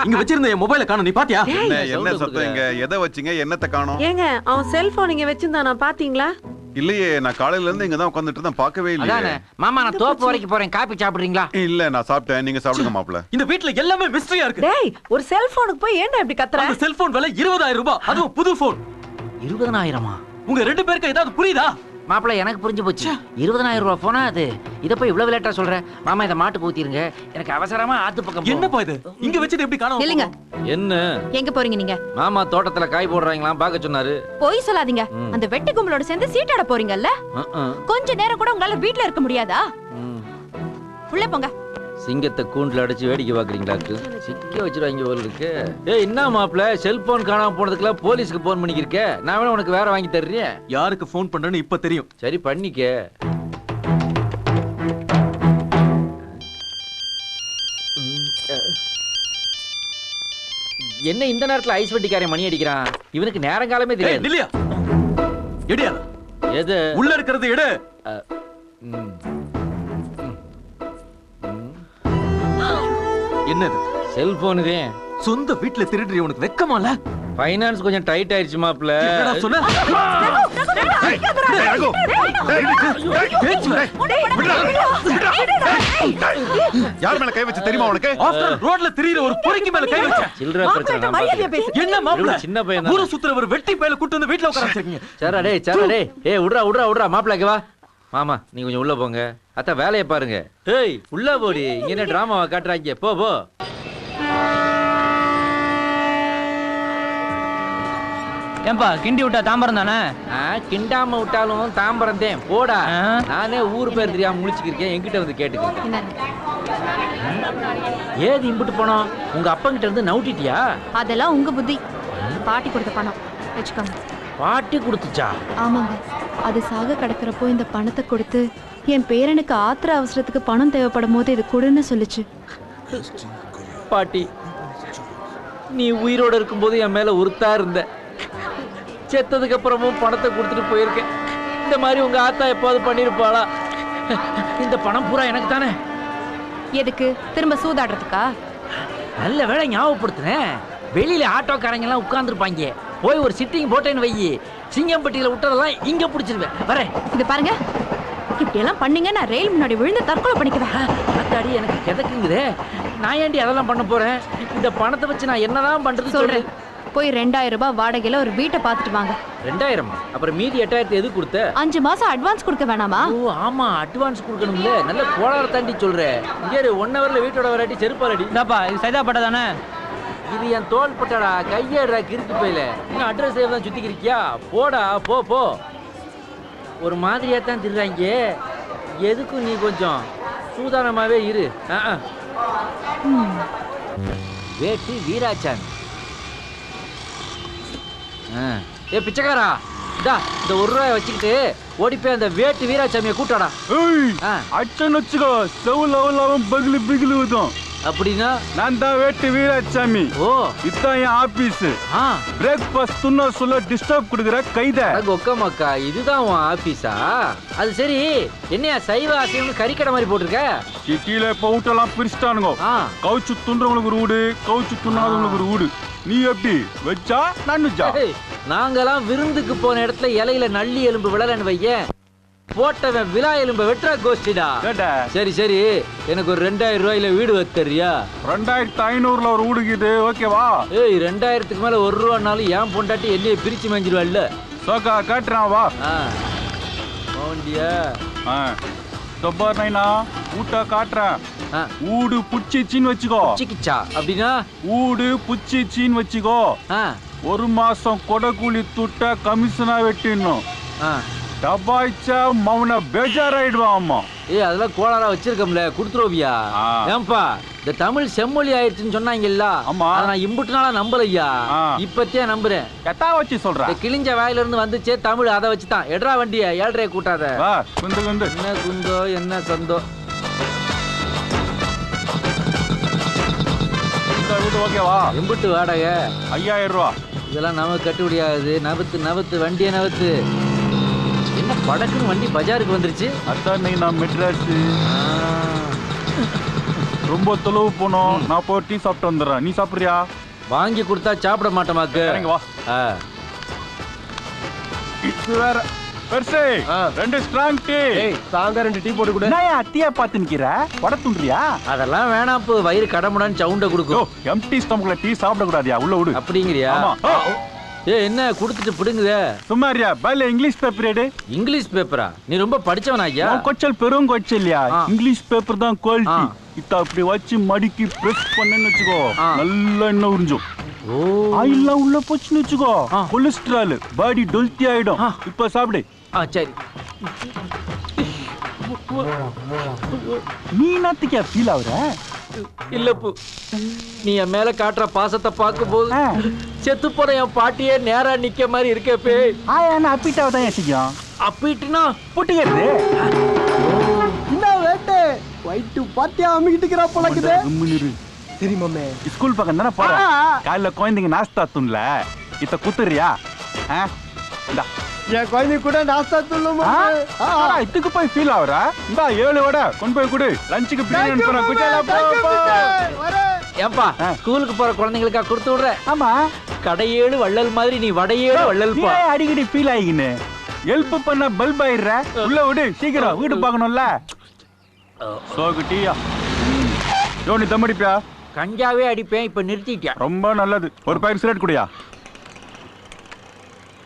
இங்க வச்சிருந்த என் மொபைல காணோம், நீ பாத்தியா? என்ன சத்தம் இங்க? எதை வச்சீங்க? என்னத்தை காணோம்? ஏங்க அவன் செல்போன் இங்க வச்சிருந்தானா பாத்தீங்களா? இல்லையே, நான் காலையில இருந்து இங்க தான் உட்கார்ந்துட்டு இருந்தேன், பார்க்கவே இல்லையே. மாமா நான் தோப்பு வரைக்கும் போறேன், காப்பி சாப்பிடுறீங்களா? இல்ல நான் சாப்பிட்டேன், நீங்க சாப்பிடுங்க மாப்பிள்ள. இந்த வீட்ல எல்லாமே மிஸ்டரியா இருக்கு. டேய் ஒரு செல்போனுக்கு போய் ஏன்டா இப்படி கத்துற? அந்த செல்போன் விலை 20,000 ரூபாய், அதுவும் புது போன். 20,000? உங்க 2 பேருக்கு ஏதாவது புரியுதா? மாப்பிள்ள எனக்கு புரிஞ்சு போச்சு. 20,000 ரூபாய் போனா அது. இத போய் இவ்வளவு லேட்டா சொல்ற? மாமா இத மாட்டு ஊத்திருங்க, எனக்கு அவசரமா ஆத்து பக்கம். என்னப்பா இது? இங்க வச்சது எப்படி காணோம்? இல்லங்க. என்ன? எங்க போறீங்க நீங்க? மாமா தோட்டத்துல காய் போடுறாங்களா பாக்க சொன்னாரு. போய் சொல்லாதீங்க. அந்த வெட்டி கும்பலோட சேர்ந்து சீட்டாட போறீங்கல்ல? கொஞ்ச நேரம் கூட உங்களால வீட்ல இருக்க முடியாதா? உள்ள போங்க. சிங்கத்தை கூண்டுல அடைச்சு வேடிக்கை பாக்குறீங்களாக்கு? சிக்க வச்சிருவாங்க போல இருக்கு. ஏய் என்ன மாப்பிள்ள, செல்போன் காணாம போனதுக்குலாம் போலீஸ்க்கு போன் பண்ணிக்கிருக்க? நான் வேணா உனக்கு வேற வாங்கி தர்றேன். யாருக்கு போன் பண்றேன்னு இப்ப தெரியும். சரி பண்ணிக்க. என்ன இந்த நேரத்துல ஐஸ் வெட்டிக்காரன் மணி அடிக்கிறான்? இவனுக்கு நேரங்காலமே தெரியாது. இல்லையா? எடியா? எது உள்ள இருக்கிறது எடு. என்னது? செல்போன் இதே. சொந்த வீட்ல திருடுறீ, உனக்கு வெக்கமால? ஃபைனான்ஸ் கொஞ்சம் டைட் ஆயிடுச்சு மாப்ள. என்னடா சொன்ன? யார் மேல கை வச்சு தெரியுமா உனக்கு? ரோட்ல திரியிற ஒரு பொறுக்கி மேல கை வச்ச. சில்ற பிரச்சனை நான் பாத்துக்கிறேன். என்ன மாப்ள? சின்ன பையன் தான். ஊரு சுத்துற ஒரு வெட்டி பையல கூட்டி வந்து வீட்ல உட்கார வச்சிருக்கீங்க. சரா டேய், சரா டேய். ஏய் உட்றா மாப்ள இங்க வா. மாமா நீ கொஞ்சம் உள்ள போங்க. அத்த வேலைய பாருங்க. ஏய் உள்ள போடி. இங்க என்ன டிராமாவா காட்டுறாங்க? போ போ. ஏன்பா கிண்டி விட்டா தாம்பரம் தானே? கிண்டாம விட்டாலும் தாம்பரம் தான். போடா. நானே ஊர் பேர் தெரியாம முழிச்சுக்கிருக்கேன், என்கிட்ட வந்து கேட்டுக்கிறேன். ஏது இம்புட்டு பணம்? உங்க அப்பா கிட்ட இருந்து நவுட்டிட்டியா? அதெல்லாம் உங்க புத்தி. பாட்டி கொடுத்த பணம் வச்சுக்கோங்க. பாட்டி கொடுத்துச்சா? ஆமாங்க. அது சாக கிடக்கிறப்போ இந்த பணத்தை கொடுத்து என் பேரனுக்கு ஆத்திர அவசரத்துக்கு பணம் தேவைப்படும் போது இது கொடுன்னு சொல்லுச்சு. பாட்டி நீ உயிரோட இருக்கும்போது என் மேல உறுத்தா இருந்த. செத்ததுக்கு அப்புறமும் பணத்தை கொடுத்துட்டு போயிருக்கேன். இந்த மாதிரி உங்க ஆத்தா எப்பாவது பண்ணிருப்பாளா? இந்த பணம் பூரா எனக்கு தானே. எதுக்கு? திரும்ப சூதாடுறதுக்கா? நல்ல வேளை ஞாபகப்படுத்துனேன். வெளியில ஆட்டோக்காரங்க எல்லாம் உட்கார்ந்துருப்பாங்க. போய் ஒரு சிட்டிங் போட்டேன்னு வையி, சிங்கம்பட்டியில விட்டதெல்லாம் இங்க பிடிச்சிருவேன். வரேன். இது பாருங்க, இப்படி எல்லாம் பண்ணீங்க நான் ரயில் முன்னாடி விழுந்து தற்கொலை பண்ணிக்குவேன். ஆத்தாடி எனக்கு கிதக்குங்குதே. நான் ஏண்டி அதெல்லாம் பண்ண போறேன்? இந்த பணத்தை வச்சு நான் என்னதான் பண்றது சொல்றேன். போய் 2000 ரூபாய் வாடகையில ஒரு வீட்டை பார்த்துட்டு வாங்க. 2000? அப்புறம் மீதி 8000 எது கொடுத்த? 5 மாசம் அட்வான்ஸ் கொடுக்க வேணாமா? ஓ ஆமா, அட்வான்ஸ் கொடுக்கணும்ல. நல்ல கோளாறு தாண்டி சொல்றேன். இங்கே 1 ஹவர்ல வீட்டோட வராட்டி செருப்பாலடி. இதாப்பா இது சைதாப்பட்டா தானே? இது என் தோல் பட்டாடா, கையேடுறா கிறுக்கு போயில. இன்னும் அட்ரஸ் சேவ் தான் சுத்திக்கிறியா? போடா போ போ. ஒரு மாதிரியா தான் திருறாங்க. எதுக்கும் நீ கொஞ்சம் சூதானமாவே இரு. வேட்டி வீராச்சாமி. ஏ பிச்சைக்காரா, இந்த 1 ரூபாய் வச்சுக்கிட்டு ஓடி போய் அந்த வேட்டு வீராசாமியை கூட்டாடா. அச்சன் வச்சுக்கோ, செவுலவலாவும் பகிலு பிகிலு ஊதும். அப்படின்னா நான் தான் வேட்டு வீராசாமி. ஓ இதான் என் ஆபீஸ். பிரேக்ஃபாஸ்ட் துண்ண சொல்ல டிஸ்டர்ப் கொடுக்குற கைத. ஒக்கமாக்கா, இதுதான் உன் ஆபீஸா? அது சரி, என்னையா சைவ அசைவம்னு கறிக்கடை மாதிரி போட்டிருக்க? சிட்டியில இப்ப வீட்டெல்லாம் பிரிச்சுட்டானுங்க. கவுச்சு துன்றவங்களுக்கு ஒரு வீடு, கவுச்சு துண்ணாதவங்களுக்கு ஒரு வீடு. நீ எப்படி வச்சா நான்வெஜ்ஜா? நாங்கெல்லாம் விருந்துக்கு போன இடத்துல இலையில நள்ளி எலும்பு விழலன்னு வைய, போட்டவன் விழா எலும்பு வெட்டுறா கோஷ்டிடா. சரி சரி, எனக்கு ஒரு 2000 ரூபாயில வீடு வச்சரியா? 2500ல ஒரு வீடுக்குது, ஓகேவா? ஏய் 2000க்கு மேல 1 ரூபானாலும் ஏன் பொண்டாட்டி என்னைய பிரிச்சு மேஞ்சிருவாள்ல. சோக்கா காட்டுறான் வா. மோண்டியா தொப்பர் நைனா ஊட்ட காட்டுறேன். ஊடு புச்சிச்சின்னு வச்சுக்கோ. புச்சிக்கிச்சா அப்படின்னா? ஊடு புச்சிச்சின்னு வச்சுக்கோ. 1 மாசம் கொடை கூலி துட்ட கமிஷனா வெட்டிடணும். டபாய்ச்சா மௌன பேஜாராயிடுவான் அம்மா. ஏய் அதெல்லாம் கோளாரா வச்சிருக்கோம்ல குடுத்துருவியா? ஏன்பா இந்த தமிழ் செம்மொழி ஆயிடுச்சுன்னு சொன்னாங்கல்ல, ஆமா. அதை நான் இம்புட்டு நாளா நம்பலையா, இப்பத்தே நம்புறேன். எத்தா வச்சு சொல்ற? கிழிஞ்ச வாயில இருந்து வந்துச்சே தமிழ், அதை வச்சுதான். எட்ரா வண்டிய 7:30 கூட்டாத. குந்து குந்து. என்ன குந்தோ என்ன சந்தோ? ஓகேவா? எம்புட்டு வாடகை 5000 ரூபா. இதெல்லாம் நமக்கு கட்டுப்படியாகுது. நவுத்து வண்டியை நவுத்து. என்ன படக்குன்னு வண்டி பஜாருக்கு வந்துருச்சு? அதான் நான் மெட்ராஸ் ரொம்ப தொலைவு போனோம். நான் போய் டீ சாப்பிட்டு வந்துடுறேன். நீ சாப்பிடுறியா? வாங்கி கொடுத்தா சாப்பிட மாட்டோமாக்கு. வா. இது வேற பெருசே 2 ஸ்ட்ராங் டீ. தாங்க 2 டீ போட்டு கொடு. நான் அத்தியா பாத்து நிக்கிற வட துண்டுறியா? அதெல்லாம் வேணாம். இப்போ வயிறு கடமுடான்னு சவுண்ட கொடுக்கும். எம்டி ஸ்டமக்ல டீ சாப்பிட கூடாதியா? உள்ள விடு. அப்படிங்கறியா? ஆமா. என்ன குடுத்துட்டு பிடுங்குத? சும்மாரியா பைல இங்கிலீஷ் பேப்பர் எடு. இங்கிலீஷ் பேப்பரா? நீ ரொம்ப படிச்சவனா ஐயா? கொச்சல் பெரும் கொச்சல்யா. இங்கிலீஷ் பேப்பர் தான் குவாலிட்டி. இத அப்படி வச்சு மடிக்கி பிரஸ் பண்ணேன்னு வெச்சுக்கோ, நல்ல எண்ணெய் உறிஞ்சும். ஆயில்ல உள்ள போச்சுன்னு வெச்சுக்கோ, கொலஸ்ட்ரால் பாடி டொல்த்தி ஆயிடும். இப்ப சாப்பிடு. சரி. நீ நாத்துக்கியா ஃபீல் ஆகுற? இல்லப்பு, நீ என் மேல காட்டுற பாசத்தை பார்க்கும் போது செத்து போற என் பாட்டியே நேரா நிக்க மாதிரி இருக்கப்பே. ஆயா அப்பிட்டாவதான் யோசிக்கும். அப்பிட்டுனா புட்டுக்கிறது என்ன வேட்டே வைட்டு பாத்தியா அமிக்கிட்டுக்கிறா போலக்குது. சரி மாமே, ஸ்கூல் பக்கம் தானே போற. காலைல குழந்தைங்க நாஸ்தா துண்ல இத குத்துறியா? என் குழந்தை கூட நாஸ்தா துண்ணுமா? இதுக்கு போய் ஃபீல் ஆகுற? இந்த 7 வடை கொண்டு போய் கொடு. லஞ்சுக்கு பிரியாணி அனுப்புறேன். ஏன்பா ஸ்கூலுக்கு போற குழந்தைங்களுக்கா கொடுத்து விடுற? ஆமா. கடையேழு வள்ளல் மாதிரி நீ வடையேழு வள்ளல். அடிக்கடி ஃபீல் ஆகின்னு ஹெல்ப் பண்ண பல்ப் ஆயிடுற. உள்ள விடு சீக்கிரம், வீடு பார்க்கணும்ல. சோகுட்டியா யோனி தம்மடிப்பியா? கஞ்சாவே அடிப்பேன், இப்ப நிறுத்திட்டேன். ரொம்ப நல்லது. ஒரு பாக்கெட் சிகரெட் குடியா?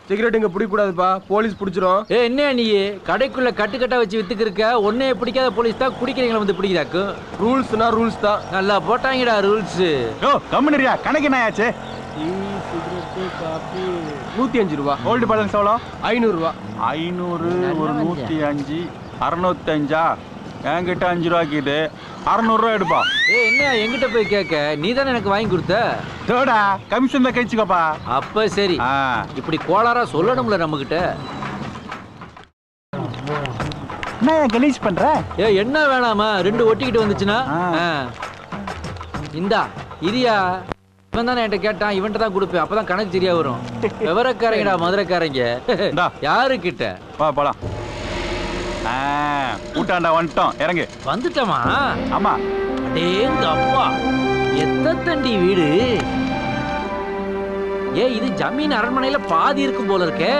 சிகரெட் இங்க பிடிக்க கூடாதுப்பா, போலீஸ் பிடிச்சிரும். என்ன நீ கடைக்குள்ள கட்டுக்கட்டா வச்சு வித்துக்கு இருக்க? ஒன்னே பிடிக்காத போலீஸ் தான் குடிக்கிறீங்களா வந்து பிடிக்கிறாக்கு? ரூல்ஸ்னா ரூல்ஸ் தான். நல்லா போட்டாங்கடா ரூல்ஸ். ஓ கம்முனரியா, கணக்கு என்ன ஆச்சு? டீ, சிகரெட், காபி 105 ரூபா. கோல்டு பேலன்ஸ் எவ்வளோ? 500 ரூபா. 500 ஒரு 105 605. என்கிட்ட 5 ரூபாய்க்குது. 600 ரூபா எடுப்பா. என்ன என்கிட்ட போய் கேட்க? நீ தானே எனக்கு வாங்கி கொடுத்த. தோடா கமிஷன் தான் கழிச்சுக்கப்பா. அப்ப சரி. இப்படி கோளாரா சொல்லணும்ல நம்ம கிட்ட. நான் கலீஸ் பண்ற. என்ன வேணாமா? 2 ஒட்டிக்கிட்டு வந்துச்சுன்னா இந்தா இரியா. இவன் தானே என்கிட்ட கேட்டான், இவன்ட்ட தான் கொடுப்பேன். அப்பதான் கணக்கு சரியா வரும். விவரக்காரங்கடா மதுரைக்காரங்க. யாரு கிட்ட? வா போலாம். கூட்டாண்டா வந்துட்டோம், இறங்கு. வந்துட்டோமா? ஆமா. அடேங்க அப்பா, எத்தண்டி வீடு? இது ஜமீன் அரண்மனையில பாதி இருக்கும் போல இருக்கே.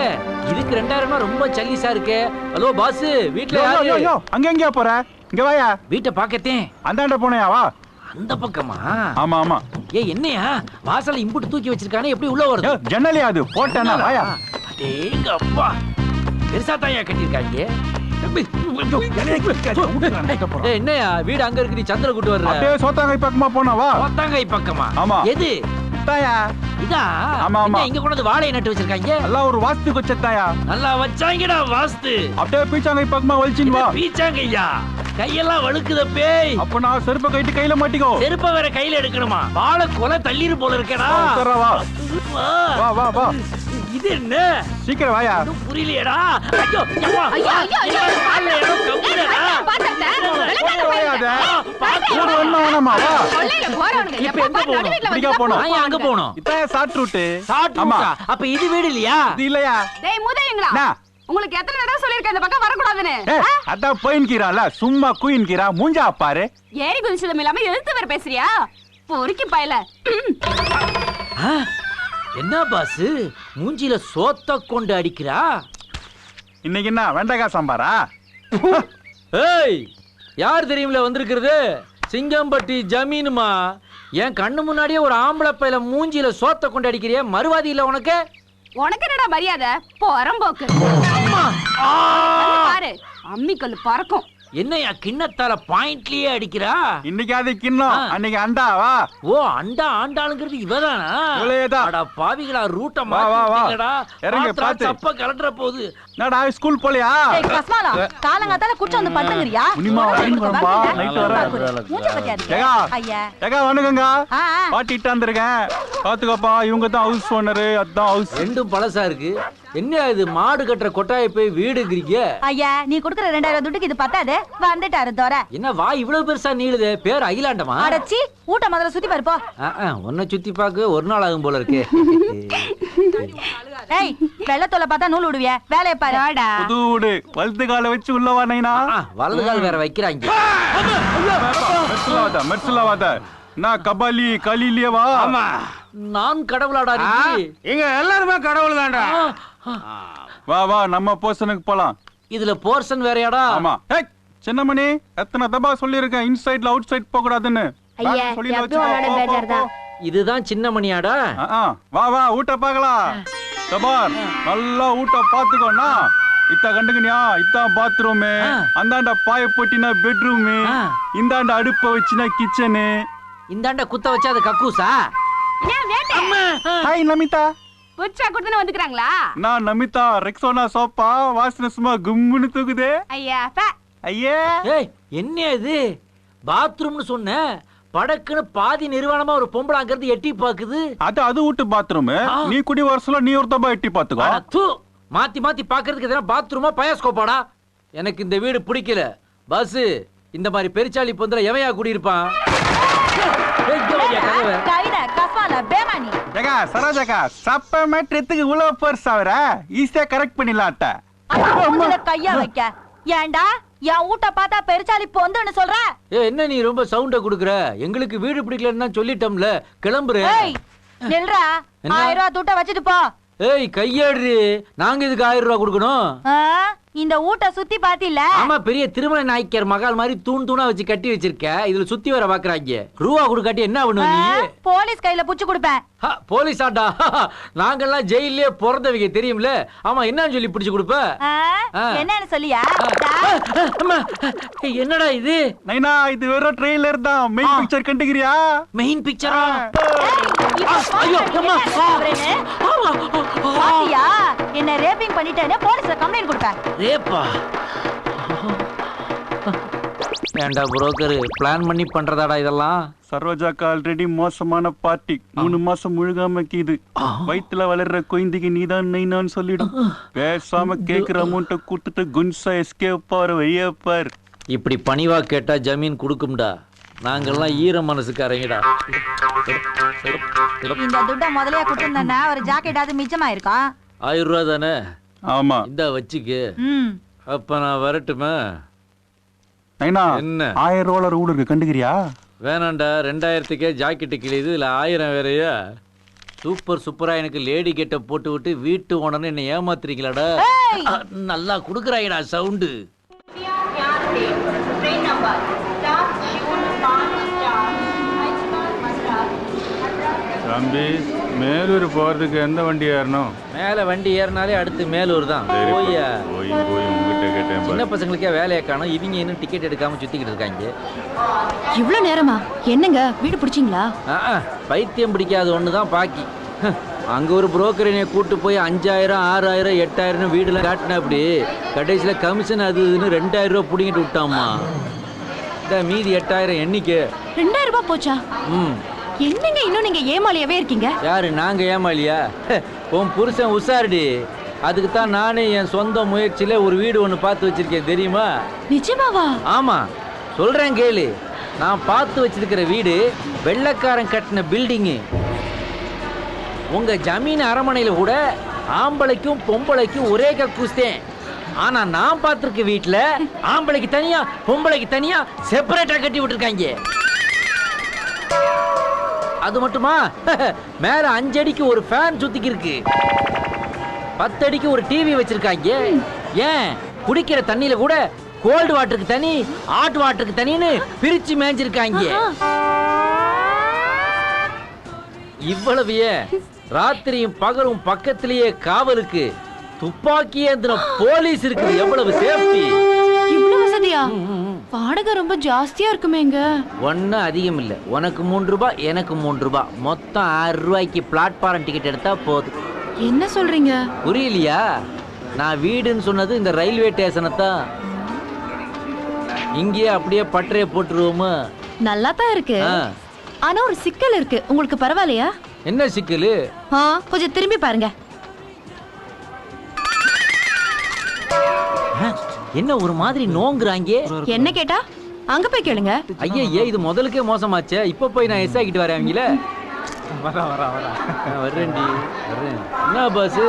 இதுக்கு 2000 ரொம்ப சல்லிசா இருக்கே. ஹலோ பாஸ், வீட்ல யாரு? அங்க எங்கயா போற? இங்க வாயா. வீட்டை பாக்கத்தேன். அந்தாண்ட போனையா? வா. அந்த பக்கமா? ஆமா ஆமா. என்னையா வாசல்ல இம்புட்டு தூக்கி வச்சிருக்கானே, எப்படி உள்ள வருது? ஜன்னலியா அது? போட்டேனா? வாயா. அடேங்க அப்பா, பெருசா தாயா கட்டிருக்காங்க. என்னையா வீடு அங்க இருக்கு, நீ சந்திர கூட்டு வர்ற? அப்படியே சோத்தாங்கை பக்கமா போனா? வா. சோத்தாங்கை பக்கமா? ஆமா. எது? தாயா. இதா? ஆமா ஆமா. இங்க கொண்டு வந்து வாழையை நட்டு வச்சிருக்காங்க. எல்லாம் ஒரு வாஸ்து கொச்சத்தாயா. நல்லா வச்சாங்கடா வாஸ்து. அப்படியே பீச்சாங்கை பக்கமா வலிச்சின்னு வா. பீச்சாங்கையா? கையெல்லாம் வழுக்குத பேய். அப்ப நான் செருப்பை கைட்டு கையில மாட்டிக்கோ. செருப்பை வேற கையில எடுக்கணுமா? வாழை கொலை தள்ளிரு போல இருக்கடா. வா வா வா வா. இது என்ன? சீக்கிரம் வாயா. புரியலையடா. ஐயோ அம்மா. ஐயோ கால்ல ஏதோ கவுறடா. பாத்தடா. வாயாடா. ஒரு ஒண்ணு வேணாமா? வா. கொல்லையில போறவங்க எப்ப பாரு நடுவுல வந்து போணும். நான் அங்க போணும். இதான் ஷார்ட் ரூட். ஷார்ட் ரூட்டா? அப்ப இது வீடு இல்லையா? இது இல்லையா? டேய் மூதைங்களா, உங்களுக்கு எத்தனை தடவை சொல்லிருக்கேன் இந்த பக்கம் வர கூடாதுன்னு? அதான் போயின்கிறான்ல, சும்மா குயின்கிறா. மூஞ்சா பாரு. ஏறி குதிச்சதும் இல்லாம எழுத்து வேற பேசுறியா? பொறுக்கி பாயல. என்ன பாஸ், மூஞ்சில சோத்த கொண்டு அடிக்கிறா? இன்னைக்கு என்ன வெண்டைக்காய் சாம்பாரா? ஏய், யார் தெரியுமில வந்திருக்கிறது? சிங்கம்பட்டி ஜமீனுமா. என் கண்ணு முன்னாடியே ஒரு ஆம்பளை பையில மூஞ்சில சோத்த கொண்டு அடிக்கிறிய, மறுவாதி இல்ல உனக்கு? உனக்கு என்னடா மரியாதை? போறம்போக்கு பாரு, அம்மிக்கல்லு பறக்கும். என்னையா கிண்ணத்தால பாயிண்ட்லயே அடிக்கிறா? இன்னைக்கு அது கிண்ணம், அன்னைக்கு அண்டா. வா. ஓ, அண்டா ஆண்டாளுங்கிறது இவதானா? இவளேதான். அட பாவிகளா, ரூட்ட வா வா வா. மாத்திட்டீங்கடா. இறங்க பாத்து. சப்ப கலண்டற போகுது. என்னடா ஸ்கூல் போலையா? ஏய் கஸ்மாலா, காலங்காத்தால குச்சி வந்து படுத்துங்கறியா? முனிமா வரணும்பா, நைட் வர. மூஞ்ச பத்தியா இருக்கு? ஏகா ஐயா. ஏகா வணக்கங்க. பாட்டிட்டு வந்திருக்கேன். பாத்துக்கப்பா, இவங்க தான் ஹவுஸ் ஓனர். அதான் ஹவுஸ். ரெண்டும் பழசா இருக்கு. என்ன இது, மாடு கட்டுற கொட்டாயை போய் வீடுங்கிறீங்க? ஐயா, நீ குடுக்குற 2000 துட்டுக்கு இது பத்தாது. வந்துட்டாரு தோர. என்ன வா இவ்வளவு பெருசா நீளுதே? பேர் அகிலாண்டமா? அடச்சி, ஊட்ட முதல்ல சுத்தி பாரு போ. உன்னை சுத்தி பாக்க ஒரு நாள் ஆகும் போல இருக்கு. ஏய், வெள்ளத்தோல பார்த்தா நூல் விடுவிய. வேலைய பாரு. புது வீடு, வலது கால வச்சு உள்ள வா நைனா. வலது கால் வேற வைக்கிறாங்க. மெர்சலாவாத. நான் கபாலி கலிலியே வா. ஆமா, நான் கடவுளாடா நீ? இங்க எல்லாருமே கடவுள் தான்டா. வா வா, நம்ம போர்ஷனுக்கு போலாம். இதுல போர்ஷன் வேறயாடா? ஆமா. ஏய் சின்னமணி, எத்தனை தபா சொல்லிருக்கேன் இன்சைட்ல அவுட் சைட் போக கூடாதுன்னு. ஐயா, எப்பவும் பேஜார் தான். இதுதான் சின்ன மணியாடா? வா வா, ஊட்ட பார்க்கலாம். தபார், நல்லா ஊட்ட பாத்துக்கோண்ணா. இத்த கண்டுக்கணியா, இத்தான் பாத்ரூம், அந்தாண்ட பாய போட்டினா பெட்ரூம், இந்தாண்ட அடுப்ப வச்சுனா கிச்சனு, இந்தாண்ட குத்த வச்சா அது கக்கூசா? ஏன் வேட்டை? ஹாய் நமிதா. புச்சா குடுன்னு வந்துக்கறாங்களா? நான் நமிதா. ரெக்ஸோனா சோப்பா வாசனை சும்மா கும்முன்னு தூக்குதே. ஐயா ஐயே. ஏய், என்ன இது? பாத்ரூம்னு சொன்ன, படக்குன்னு பாதி நிர்வாணமா ஒரு பொம்பளை அங்கிருந்து எட்டி பாக்குது. அது வீட்டு பாத்ரூம். நீ குடி வருஷல நீ ஒரு தபா எட்டி பாத்துக்கோ. மாத்தி மாத்தி பாக்குறதுக்கு எதனா பாத்ரூமா பயாஸ்கோப்பாடா? எனக்கு இந்த வீடு பிடிக்கல. பஸ் இந்த மாதிரி பெருச்சாளி பொந்தல எவையா குடியிருப்பான்? சரோஜாக்கா, சப்ப மேட்ரத்துக்கு உழவு பர்ஸ் ஆவற ஈஸியா கரெக்ட் பண்ணிடலாட்ட. கையா வைக்க ஏண்டா என் ஊட்ட பார்த்தா பெருச்சாளி பொந்துன்னு சொல்ற? என்ன நீ ரொம்ப சவுண்ட குடுக்குற? எங்களுக்கு வீடு பிடிக்கலன்னு சொல்லிட்டோம்ல, கிளம்புறேன். நெல்றா, 1000 ரூபாய் தூட்ட வச்சுட்டு போ. ஏய் கையாடுறி, நாங்க இதுக்கு 1000 ரூபாய் கொடுக்கணும்? இந்த ஊட்ட சுத்தி பாத்தில? ஆமா, பெரிய திருமண நாய்க்கர் மகால் மாதிரி தூண் தூணா வச்சு கட்டி வச்சிருக்க. இதுல சுத்தி வர பாக்குறாங்க. ரூபா கொடுக்காட்டி என்ன பண்ணுவ நீ? போலீஸ் கையில புடிச்சு கொடுப்பேன். போலீஸ் ஆட்டா? நாங்கெல்லாம் ஜெயிலே பிறந்தவங்க தெரியும்ல. ஆமா, என்னன்னு சொல்லி பிடிச்சு கொடுப்ப? என்னன்னு சொல்லியா? என்னடா இது? நைனா, இது வெறும் ட்ரெய்லர் தான். மெயின் பிக்சர் கண்டுக்கிறியா? மெயின் பிக்சரா? என்ன ரேப்பிங் பண்ணிட்டேன்னு போலீஸ்ல கம்ப்ளைண்ட் கொடுப்பேன். ரேப்பா? ஏண்டா புரோக்கர், பிளான் பண்ணி பண்றதாடா இதெல்லாம்? சரோஜாக்கா ஆல்ரெடி மோசமான பார்ட்டி. 3 மாசம் முழுகாம கீது. வயிற்றுல வளர்ற குழந்தைக்கு நீதான் நைனான்னு சொல்லிடும். பேசாம கேக்குற அமௌண்ட்டை கொடுத்துட்டு குன்சா எஸ்கேப் பாரு, வையப்பார். இப்படி பணிவா கேட்டா ஜமீன் கொடுக்கும்டா. நாங்கெல்லாம் ஈர மனசுக்காரங்கடா. இந்த துட்ட முதலையா கொடுத்திருந்தா ஒரு ஜாக்கெட்டாவது மிச்சமா இருக்கும். 1000 ரூபாய் தானே? ஆமா. இந்த வச்சுக்கு. அப்ப நான் வரட்டுமா? நைனா, என்ன 1000 ரூபாய் ரூல் இருக்கு, கண்டுக்கிறியா? வேணாண்டா, 2000க்கே ஜாக்கெட்டு கிழியுது, இதுல 1000 வேறையா? சூப்பரா எனக்கு லேடி கெட்ட போட்டு விட்டு வீட்டு ஓனர்னு என்ன ஏமாத்துறீங்களாடா? நல்லா குடுக்குறாங்கடா சவுண்டு. தம்பி, மேலூர் போறதுக்கு எந்த வண்டி ஏறணும்? மேல வண்டி ஏறினாலே அடுத்து மேலூர் தான். போய்யா. போய் உங்ககிட்ட கேட்டேன். சின்ன பசங்களுக்கே வேலையை காணும், இவங்க இன்னும் டிக்கெட் எடுக்காம சுத்திக்கிட்டு இருக்காங்க. இவ்வளவு நேரமா? என்னங்க வீடு பிடிச்சிங்களா? பைத்தியம் பிடிக்காது ஒண்ணுதான் பாக்கி. அங்க ஒரு புரோக்கர் என்னை கூட்டு போய் 5000, 6000, 8000 வீடுலாம் காட்டினா அப்படி கடைசியில கமிஷன் அது இதுன்னு 2000 ரூபாய் புடிங்கிட்டு விட்டாமா. இந்த மீதி 8000 எண்ணிக்கை. 2000 ரூபாய் போச்சா? என்னங்க இன்னும் நீங்க ஏமாளியாவே இருக்கீங்க? யாரு, நாங்க ஏமாளியா? உன் புருஷன் உசாரடி. அதுக்கு தான் நானே என் சொந்த முயற்சியில ஒரு வீடு ஒண்ணு பார்த்து வச்சிருக்கேன், தெரியுமா? நிஜமாவா? ஆமா, சொல்றேன் கேளு. நான் பார்த்து வச்சிருக்கிற வீடு வெள்ளைக்காரன் கட்டின பில்டிங்கு. உங்க ஜமீன் அரமனையில கூட ஆம்பளைக்கும் பொம்பளைக்கும் ஒரே கக்கூஸ்தேன். ஆனா நான் பார்த்திருக்க வீட்டுல ஆம்பளைக்கு தனியா பொம்பளைக்கு தனியா செப்பரேட்டா கட்டி விட்டுருக்காங்க. அது மட்டுமா, மேல 5 அடிக்கு ஒரு ஃபேன் சுத்திக்கு இருக்கு, 10 அடிக்கு ஒரு டிவி வச்சிருக்காங்க. ஏன், குடிக்கிற தண்ணியில கூட கோல்டு வாட்டருக்கு தனி, ஹாட் வாட்டருக்கு தனின்னு பிரிச்சு மேஞ்சிருக்காங்க. இவ்வளவு ஏன், ராத்திரியும் பகலும் பக்கத்திலேயே காவலுக்கு துப்பாக்கி ஏந்தின போலீஸ் இருக்குது. எவ்வளவு சேஃப்டி! இவ்வளவு வசதியா? வாடகை ரொம்ப ஜாஸ்தியா இருக்குமேங்க. ஒன்னும் அதிகம் இல்ல. உனக்கு 3 ரூபாய், எனக்கு 3 ரூபாய், மொத்தம் 6 ரூபாய்க்கு பிளாட்ஃபாரம் டிக்கெட் எடுத்தா போதும். என்ன சொல்றீங்க? புரியலையா? நான் வீடுன்னு சொன்னது இந்த ரயில்வே ஸ்டேஷனை தான். இங்கேயே அப்படியே பட்டறைய போட்டுருவோமா? நல்லா தான் இருக்கு. ஆனா ஒரு சிக்கல் இருக்கு. உங்களுக்கு பரவாயில்லையா? என்ன சிக்கல்? கொஞ்சம் திரும்பி பாருங்க. என்ன ஒரு மாதிரி நோங்குறாங்க? என்ன கேட்டா அங்க போய் கேளுங்க. ஐயே, இது முதலுக்கே மோசமாச்சே. இப்ப போய் நான் எஸ் ஆகிட்டு வரேன் அவங்கள. வர்றேன்டி, வர்றேன். என்ன பாஸ்,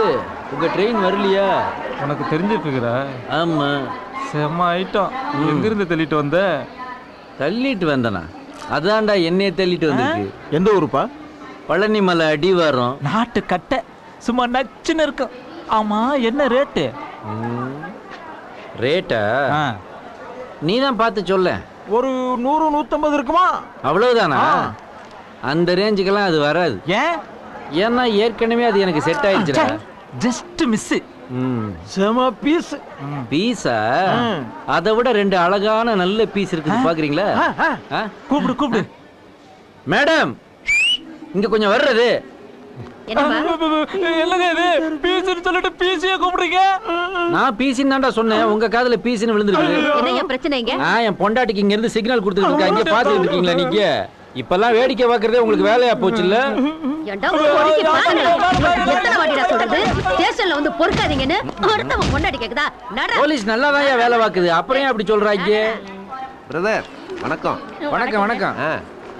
உங்க ட்ரெயின் வரலையா? உனக்கு தெரிஞ்சிட்டு இருக்குதா? ஆமா. செம்ம ஐட்டம். எங்க இருந்து தள்ளிட்டு வந்த? தள்ளிட்டு வந்தனா? அதான்டா என்னைய தள்ளிட்டு வந்திருக்கு. எந்த ஊருப்பா? பழனி மலை அடிவாரம். நாட்டு கட்டை சும்மா நச்சுன்னு இருக்கும். ஆமா, என்ன ரேட்டு? ரேட்டா நீ தான் பார்த்து சொல்ல. ஒரு 100-150 இருக்குமா? அவ்வளவுதானா? அந்த ரேஞ்சுக்கெல்லாம் அது வராது. ஏன்? ஏன்னா ஏற்கனவே அது எனக்கு செட் ஆயிடுச்சுடா. Just miss. செம பீஸ். பீஸா? அதை விட 2 அழகான நல்ல பீஸ் இருக்குது, பாக்குறீங்களா? கூப்பிடு கூப்பிடு. மேடம், இங்க கொஞ்சம் வர்றது. என்னங்க இது? பீஸ்னு சொல்லிட்டு பீஸியே கூப்பிடுறீங்க? நான் பீஸின்னு தான்டா சொன்னேன். உங்க காதுல பீஸ்னு விழுந்துருக்கு. என்ன பிரச்சனைங்க? என் பொண்டாட்டிக்கு இங்க இருந்து சிக்னல் கொடுத்துட்டு இருக்கா. இங்க பாத்துட்டு இருக்கீங்களா நீங்க? இப்பெல்லாம் வேடிக்கை பாக்குறதே உங்களுக்கு வேலையா போச்சு இல்ல? போலீஸ் நல்லாதான் வேலை பாக்குது. அப்புறம் அப்படி சொல்றாங்க? பிரதர் வணக்கம். வணக்கம் வணக்கம்.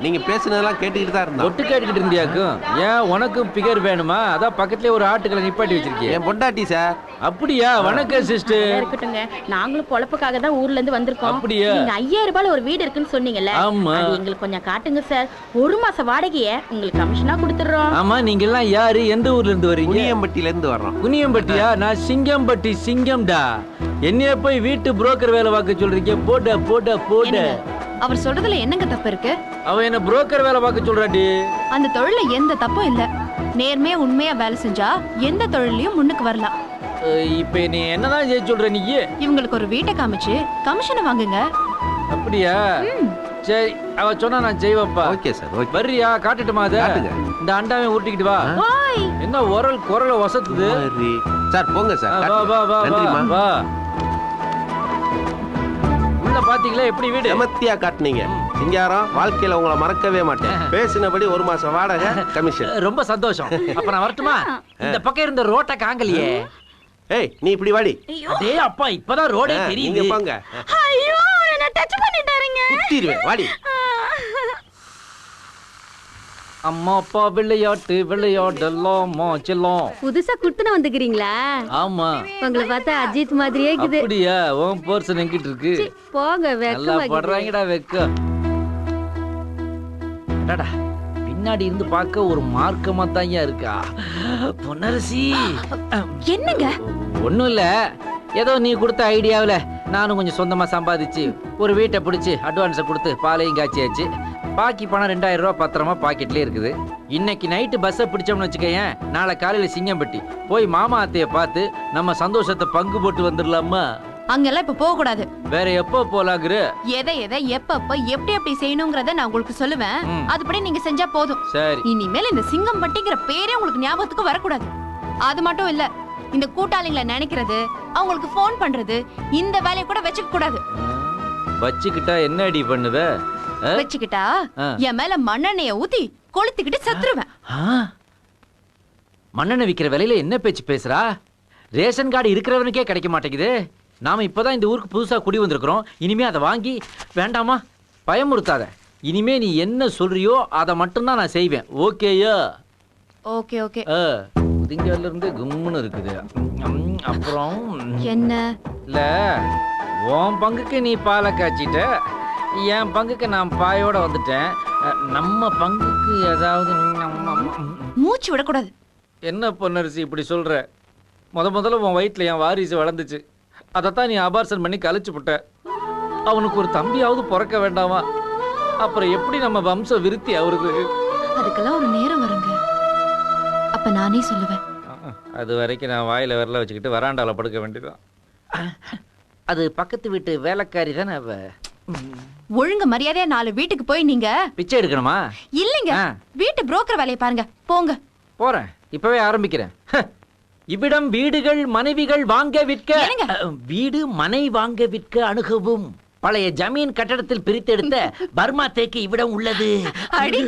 நீங்க பேசுனதெல்லாம் கேட்டுக்கிட்டு தான் இருந்தோம். ஒட்டு கேட்டுக்கிட்டு இருந்தியாக்கும். ஏன் உனக்கும் பிகர் வேணுமா? அதான் பக்கத்துலயே ஒரு ஆட்டுக்களை நிப்பாட்டி வச்சிருக்கேன். என் பொண்டாட்டி சார். அப்படியா? வணக்கம் சிஸ்டர். இருக்கட்டுங்க, நாங்களும் பொழப்புக்காக தான் ஊர்ல இருந்து வந்திருக்கோம். அப்படியா? நீங்க 5000 ரூபாய் ஒரு வீடு இருக்குன்னு சொன்னீங்கல்ல, ஆமா. அது எங்களுக்கு கொஞ்சம் காட்டுங்க சார். 1 மாச வாடகையை உங்களுக்கு கமிஷனா கொடுத்துறோம். ஆமா, நீங்க எல்லாம் யாரு? எந்த ஊர்ல இருந்து வரீங்க? குனியம்பட்டியில இருந்து வர்றோம். குனியம்பட்டியா? நான் சிங்கம்பட்டி சிங்கம்டா. என்னைய போய் வீட்டு புரோக்கர் வேலை பார்க்க சொல்றீங்க? போட போட போட. அவர் சொல்றதுல என்னங்க தப்பு இருக்கு? அவ என்ன புரோக்கர் வேலை பார்க்க சொல்றாடி. அந்த தொழில எந்த தப்பும் இல்ல. நேர்மையா உண்மையா வேலை செஞ்சா எந்த தொழிலையும் முன்னுக்கு வரலாம். இப்ப நீ என்னதான் செய்ய சொல்ற நீ? இவங்களுக்கு ஒரு வீட்டை காமிச்சு கமிஷனை வாங்குங்க. அப்படியா? சரி, அவ சொன்னா நான் செய்வேன்ப்பா. Okay sir. ஓகே. வர்றியா? காட்டுட்டுமா அத? இந்த அண்டாவை உருட்டிக்கிட்டு வா. என்ன குரல் வசத்துது? சார் போங்க சார். வா வா வா வா. உள்ள பாத்தீங்களா எப்படி வீடு? செமத்தியா காட்டுனீங்க. சிங்காரம், வாழ்க்கையில உங்களை மறக்கவே மாட்டேன். பேசினபடி 1 மாசம் வாடகை கமிஷன். ரொம்ப சந்தோஷம். அப்ப நான் வரட்டுமா? இந்த பக்கம் இருந்த ரோட்டை காங்கலையே. ஏய், நீ இப்படி வாடி. அதே அப்பா, இப்பதான் ரோடே தெரியுது. நீங்க போங்க. ஐயோ, என்ன டச் பண்ணிட்டாருங்க. குத்திடுவேன், வாடி. அம்மா அப்பா விளையாட்டு விளையாடலாமா செல்லம். புதுசா குடுத்துன வந்துக்கிறீங்களா? ஆமா. உங்களை பார்த்தா அஜித் மாதிரியே இருக்குது. அப்படியா? உன் பர்சன் எங்கிட்டு இருக்கு? போங்க, நல்லா படுறாங்கடா வெக்க. டடா, பின்னாடி இருந்து பார்க்க ஒரு மார்க்கமா தான் இருக்கா. பொன்னரசி. என்னங்க? ஒண்ணும் இல்ல, ஏதோ நீ கொடுத்த ஐடியாவில் நானும் கொஞ்சம் சொந்தமா சம்பாதிச்சு ஒரு வீட்டை பிடிச்சி அட்வான்ஸை கொடுத்து பாலையும் காய்ச்சியாச்சு. பாக்கி பணம் 2000 ரூபாய் பத்திரமா பாக்கெட்லயே இருக்குது. இன்னைக்கு நைட்டு பஸ்ஸை பிடிச்சோம்னு வச்சுக்கேன், நாளை காலையில சிங்கம்பட்டி போய் மாமா அத்தைய பார்த்து நம்ம சந்தோஷத்தை பங்கு போட்டு வந்துடலாமா? அங்கெல்லாம் இப்ப போக கூடாது. வேற எப்போ போலாங்குற? எதை எப்ப எப்படி செய்யணும்ங்கறத நான் உங்களுக்கு சொல்லுவேன். அதுபடி நீங்க செஞ்சா போதும். சரி. இனிமேல் இந்த சிங்கம்பட்டிங்கிற பேரே உங்களுக்கு ஞாபகத்துக்கு வரக்கூடாது. அது மட்டும் இல்ல, இந்த கூட்டாளிங்களை நினைக்கிறது, அவங்களுக்கு போன் பண்றது, இந்த வேலையை கூட வச்சுக்க கூடாது. வச்சுக்கிட்டா என்ன அடி பண்ணுவ? வச்சுக்கிட்டா என் மேல மண்ணெண்ணெய ஊத்தி கொளுத்திக்கிட்டு செத்துருவேன். மண்ணெண்ணெய் விக்கிற விலையில என்ன பேச்சு பேசுறா? ரேஷன் கார்டு இருக்கிறவனுக்கே கிடைக்க மாட்டேங்குது. நாம இப்பதான் இந்த ஊருக்கு புதுசா குடி வந்திருக்கிறோம். இனிமே அதை வாங்கி வேண்டாமா? பயமுறுத்தாத. இனிமே நீ என்ன சொல்றியோ அதை மட்டும்தான் நான் செய்வேன். ஓகேயா? Okay okay. திங்கல இருந்து கும்முன்னு இருக்குது. அப்புறம் என்ன? இல்ல, உன் பங்குக்கு நீ பாலை காய்ச்சிட்ட, என் பங்குக்கு நான் பாயோட வந்துட்டேன். நம்ம பங்குக்கு ஏதாவது மூச்சு விடக்கூடாது. என்ன பொன்னரசி இப்படி சொல்ற? முதல்ல உன் வயிற்றுல என் வாரிசு வளர்ந்துச்சு. அதைத்தான் நீ அபார்சன் பண்ணி கழிச்சு விட்ட. அவனுக்கு ஒரு தம்பியாவது பிறக்க வேண்டாமா? அப்புறம் எப்படி நம்ம வம்ச விருத்தி ஆகுறது? அதுக்கெல்லாம் ஒரு நேரம் வருங்க, அப்ப நானே சொல்லுவேன். அது வரைக்கும் நான் வாயில விரல வச்சுக்கிட்டு வராண்டால படுக்க வேண்டியதான். அது பக்கத்து வீட்டு வேலைக்காரி தானே அவ. ஒழுங்கு மரியாதையா 4 வீட்டுக்கு போய் நீங்க பிச்சை எடுக்கணுமா? இல்லைங்க வீட்டு புரோக்கர் வேலையை பாருங்க போங்க. போறேன், இப்பவே ஆரம்பிக்கிறேன். இவ்விடம் வீடுகள் மனைவிகள் வாங்க விற்க, வீடு மனை வாங்க விற்க அணுகவும் பழைய ஜமீன் கட்டடத்தில் பிரித்தெடுத்த பர்மா தேக்கு இவ்விடம் உள்ளது. அடி